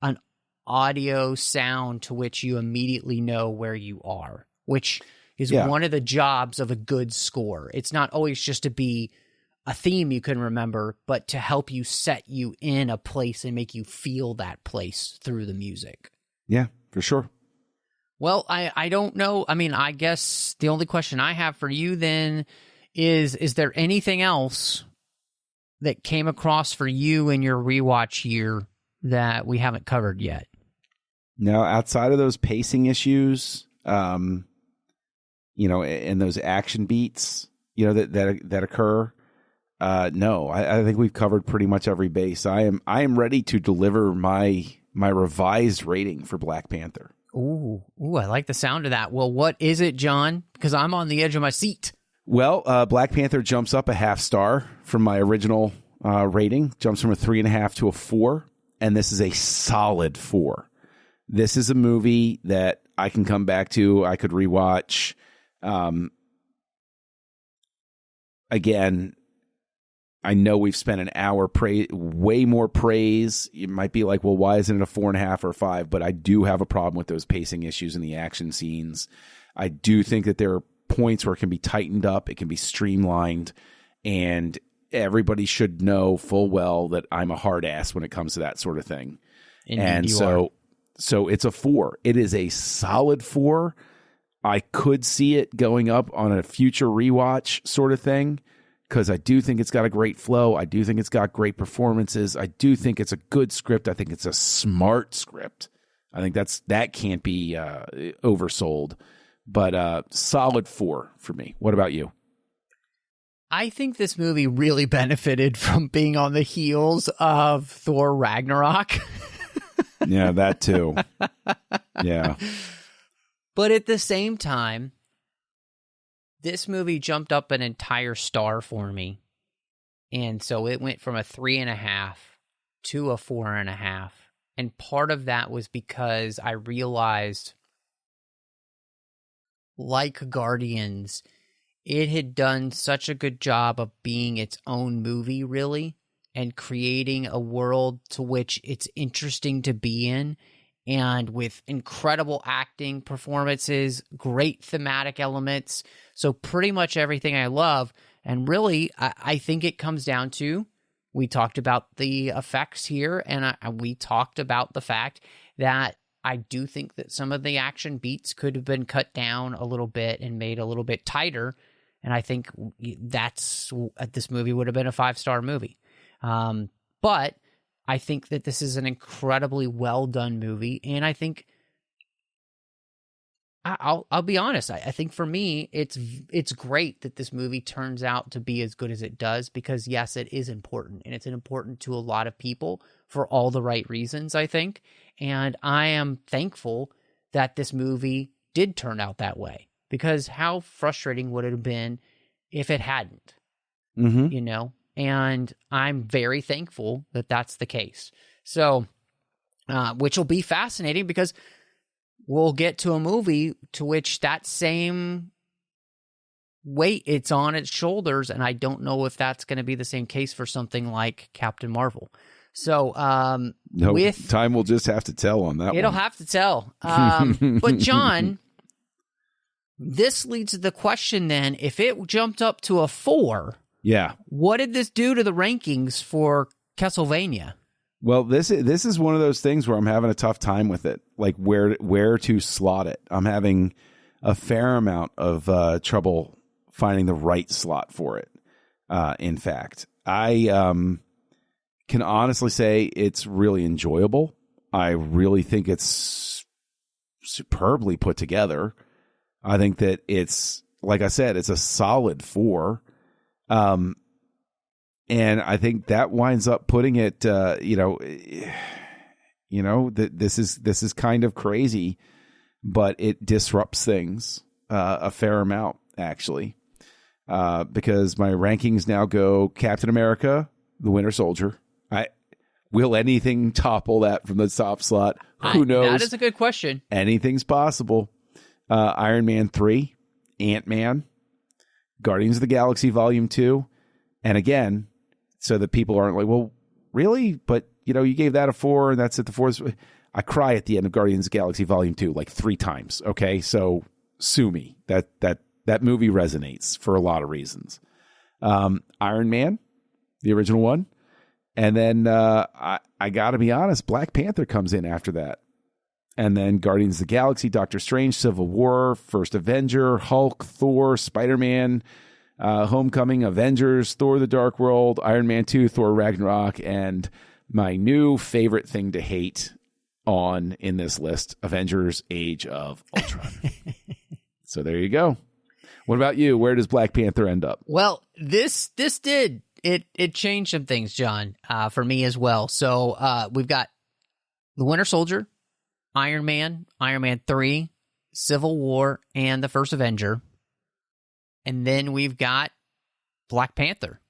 an audio sound to which you immediately know where you are, which is one of the jobs of a good score. It's not always just to be a theme you can remember, but to help you set you in a place and make you feel that place through the music. Yeah, for sure. Well, I don't know. I mean, I guess the only question I have for you then is there anything else that came across for you in your rewatch year that we haven't covered yet? No, outside of those pacing issues, and those action beats, that occur. No, I think we've covered pretty much every base. I am ready to deliver my revised rating for Black Panther. Ooh, I like the sound of that. Well, what is it, John? Because I'm on the edge of my seat. Well, Black Panther jumps up a half star from my original rating, jumps from a 3.5 to a 4, and this is a solid 4. This is a movie that I can come back to. I could rewatch. Again, I know we've spent an hour way more praise. You might be like, well, why isn't it a 4.5 or 5? But I do have a problem with those pacing issues in the action scenes. I do think that there are points where it can be tightened up, it can be streamlined, and everybody should know full well that I'm a hard ass when it comes to that sort of thing. Indeed, and so it's a 4. It is a solid 4. I could see it going up on a future rewatch sort of thing, because I do think it's got a great flow. I do think it's got great performances. I do think it's a good script. I think it's a smart script. I think that can't be oversold. But solid 4 for me. What about you? I think this movie really benefited from being on the heels of Thor Ragnarok. Yeah, that too. Yeah. But at the same time, this movie jumped up an entire star for me. And so it went from a 3.5 to a 4.5. And part of that was because I realized, like Guardians, it had done such a good job of being its own movie, really, and creating a world to which it's interesting to be in, and with incredible acting performances, great thematic elements. So pretty much everything I love. And really, I think it comes down to, we talked about the effects here, and we talked about the fact that I do think that some of the action beats could have been cut down a little bit and made a little bit tighter. And I think this movie would have been a 5-star movie. But I think that this is an incredibly well done movie. And I think I'll be honest. I think for me, it's great that this movie turns out to be as good as it does because yes, it is important, and it's important to a lot of people for all the right reasons, I think. And I am thankful that this movie did turn out that way because how frustrating would it have been if it hadn't? You know, and I'm very thankful that that's the case. So, which will be fascinating because we'll get to a movie to which that same weight it's on its shoulders, and I don't know if that's going to be the same case for something like Captain Marvel. So, time will just have to tell on that. It'll one. have to tell. But John, this leads to the question: then, if it jumped up to a 4, what did this do to the rankings for Castlevania? Well, this is one of those things where I'm having a tough time with it, like where to slot it. I'm having a fair amount of trouble finding the right slot for it. In fact, I can honestly say it's really enjoyable. I really think it's superbly put together. I think that it's, like I said, it's a solid 4. And I think that winds up putting it, that this is kind of crazy, but it disrupts things a fair amount, actually, because my rankings now go Captain America, the Winter Soldier. Will anything topple that from the top slot? Who knows? That is a good question. Anything's possible. Iron Man 3, Ant-Man, Guardians of the Galaxy Volume 2, and again, so that people aren't like, well, really? But, you gave that a 4, and that's at the 4th. I cry at the end of Guardians of the Galaxy Volume 2 like 3 times, okay? So sue me. That movie resonates for a lot of reasons. Iron Man, the original one. And then I got to be honest, Black Panther comes in after that. And then Guardians of the Galaxy, Doctor Strange, Civil War, First Avenger, Hulk, Thor, Spider-Man, Homecoming, Avengers, Thor the Dark World, Iron Man 2, Thor Ragnarok, and my new favorite thing to hate in this list, Avengers Age of Ultron. So there you go. What about you? Where does Black Panther end up? Well, this did. It changed some things, John, for me as well. So we've got The Winter Soldier, Iron Man 3, Civil War, and The First Avenger. And then we've got Black Panther.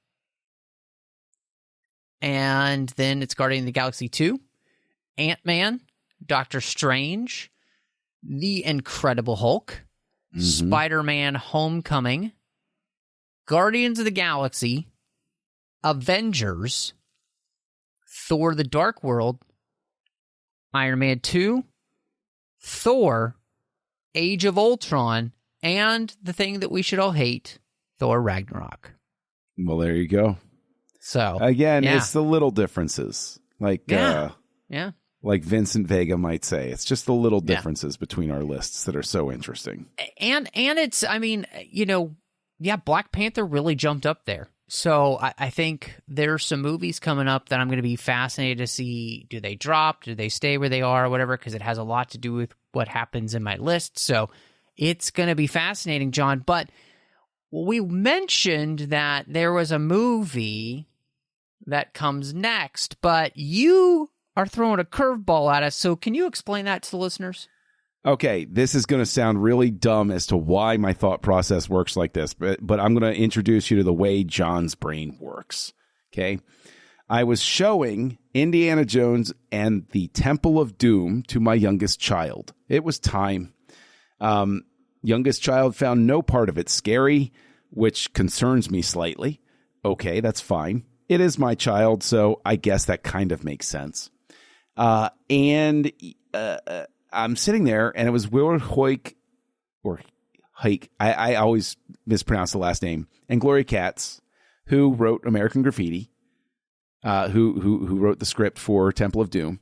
And then it's Guardian of the Galaxy 2, Ant-Man, Doctor Strange, The Incredible Hulk, Spider-Man Homecoming, Guardians of the Galaxy, Avengers, Thor the Dark World, Iron Man 2, Thor, Age of Ultron, and the thing that we should all hate, Thor Ragnarok. Well, there you go. So again, it's the little differences. Like like Vincent Vega might say, it's just the little differences between our lists that are so interesting. And it's, Black Panther really jumped up there. So I think there's some movies coming up that I'm going to be fascinated to see. Do they drop? Do they stay where they are or whatever? Because it has a lot to do with what happens in my list. So it's going to be fascinating, John. But we mentioned that there was a movie that comes next, but you are throwing a curveball at us. So can you explain that to the listeners? Okay, this is going to sound really dumb as to why my thought process works like this, but I'm going to introduce you to the way John's brain works. Okay, I was showing Indiana Jones and the Temple of Doom to my youngest child. It was time. Youngest child found no part of it scary, which concerns me slightly. Okay, that's fine. It is my child, so I guess that kind of makes sense. I'm sitting there, and it was Willard Hoyk, or Hike. I always mispronounce the last name, and Gloria Katz, who wrote American Graffiti, who wrote the script for Temple of Doom.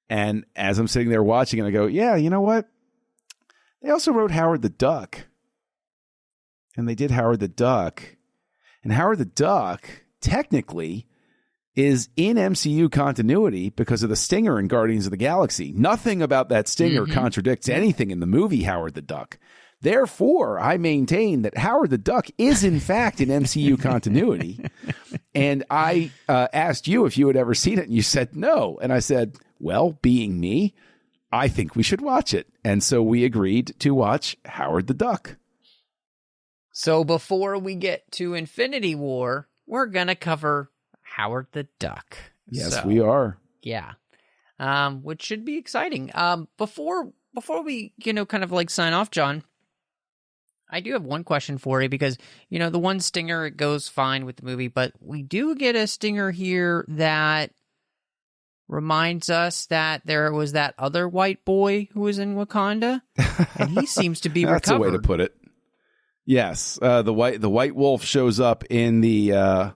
And as I'm sitting there watching, and I go, yeah, you know what? They also wrote Howard the Duck, and they did Howard the Duck, and Howard the Duck technically is in MCU continuity because of the stinger in Guardians of the Galaxy. Nothing about that stinger contradicts anything in the movie Howard the Duck. Therefore, I maintain that Howard the Duck is, in fact, in MCU continuity. And I asked you if you had ever seen it, and you said no. And I said, well, being me, I think we should watch it. And so we agreed to watch Howard the Duck. So before we get to Infinity War, we're going to cover Howard the Duck. Yes, we are. Yeah. Which should be exciting. Before we, kind of like sign off, John, I do have one question for you because, the one stinger, it goes fine with the movie, but we do get a stinger here that reminds us that there was that other white boy who was in Wakanda, and he seems to be That's recovered. a way to put it. Yes, the white wolf shows up in the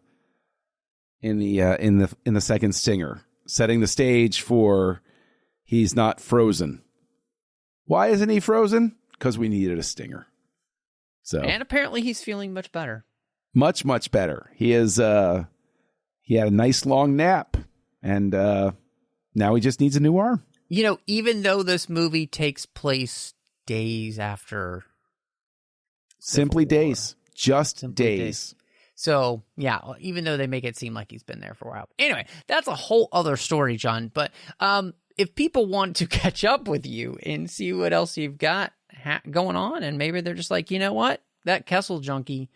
second stinger, setting the stage for he's not frozen. Why isn't he frozen? Because we needed a stinger. So, and apparently he's feeling much better. Much, much better. He is. He had a nice long nap, and now he just needs a new arm. Even though this movie takes place days after, simply days, just days. So, yeah, even though they make it seem like he's been there for a while. Anyway, that's a whole other story, John. But if people want to catch up with you and see what else you've got going on, and maybe they're just like, you know what, that Kessel junkie,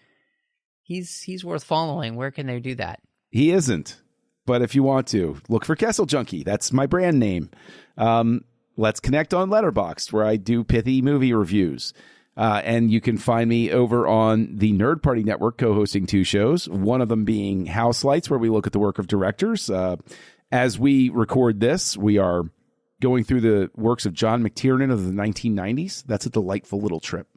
he's worth following. Where can they do that? He isn't. But if you want to, look for Kessel Junkie. That's my brand name. Let's connect on Letterboxd, where I do pithy movie reviews. And you can find me over on the Nerd Party Network, co-hosting 2 shows, one of them being House Lights, where we look at the work of directors. As we record this, we are going through the works of John McTiernan of the 1990s. That's a delightful little trip.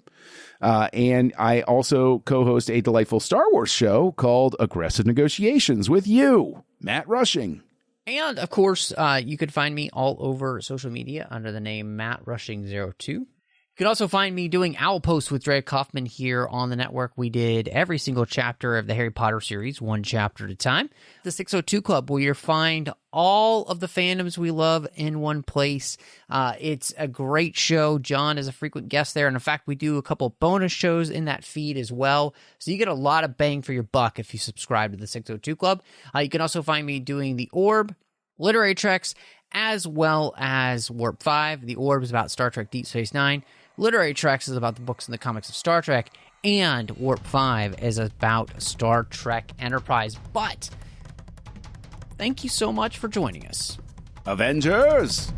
And I also co-host a delightful Star Wars show called Aggressive Negotiations with you, Matt Rushing. And, of course, you could find me all over social media under the name Matt Rushing02. You can also find me doing Owl Post with Dre Kaufman here on the network. We did every single chapter of the Harry Potter series, one chapter at a time. The 602 Club, where you'll find all of the fandoms we love in one place. It's a great show. John is a frequent guest there. And in fact, we do a couple bonus shows in that feed as well. So you get a lot of bang for your buck if you subscribe to the 602 Club. You can also find me doing The Orb, Literary Treks, as well as Warp 5. The Orb is about Star Trek Deep Space Nine. Literary Treks is about the books and the comics of Star Trek, and Warp 5 is about Star Trek Enterprise. But thank you so much for joining us. Avengers!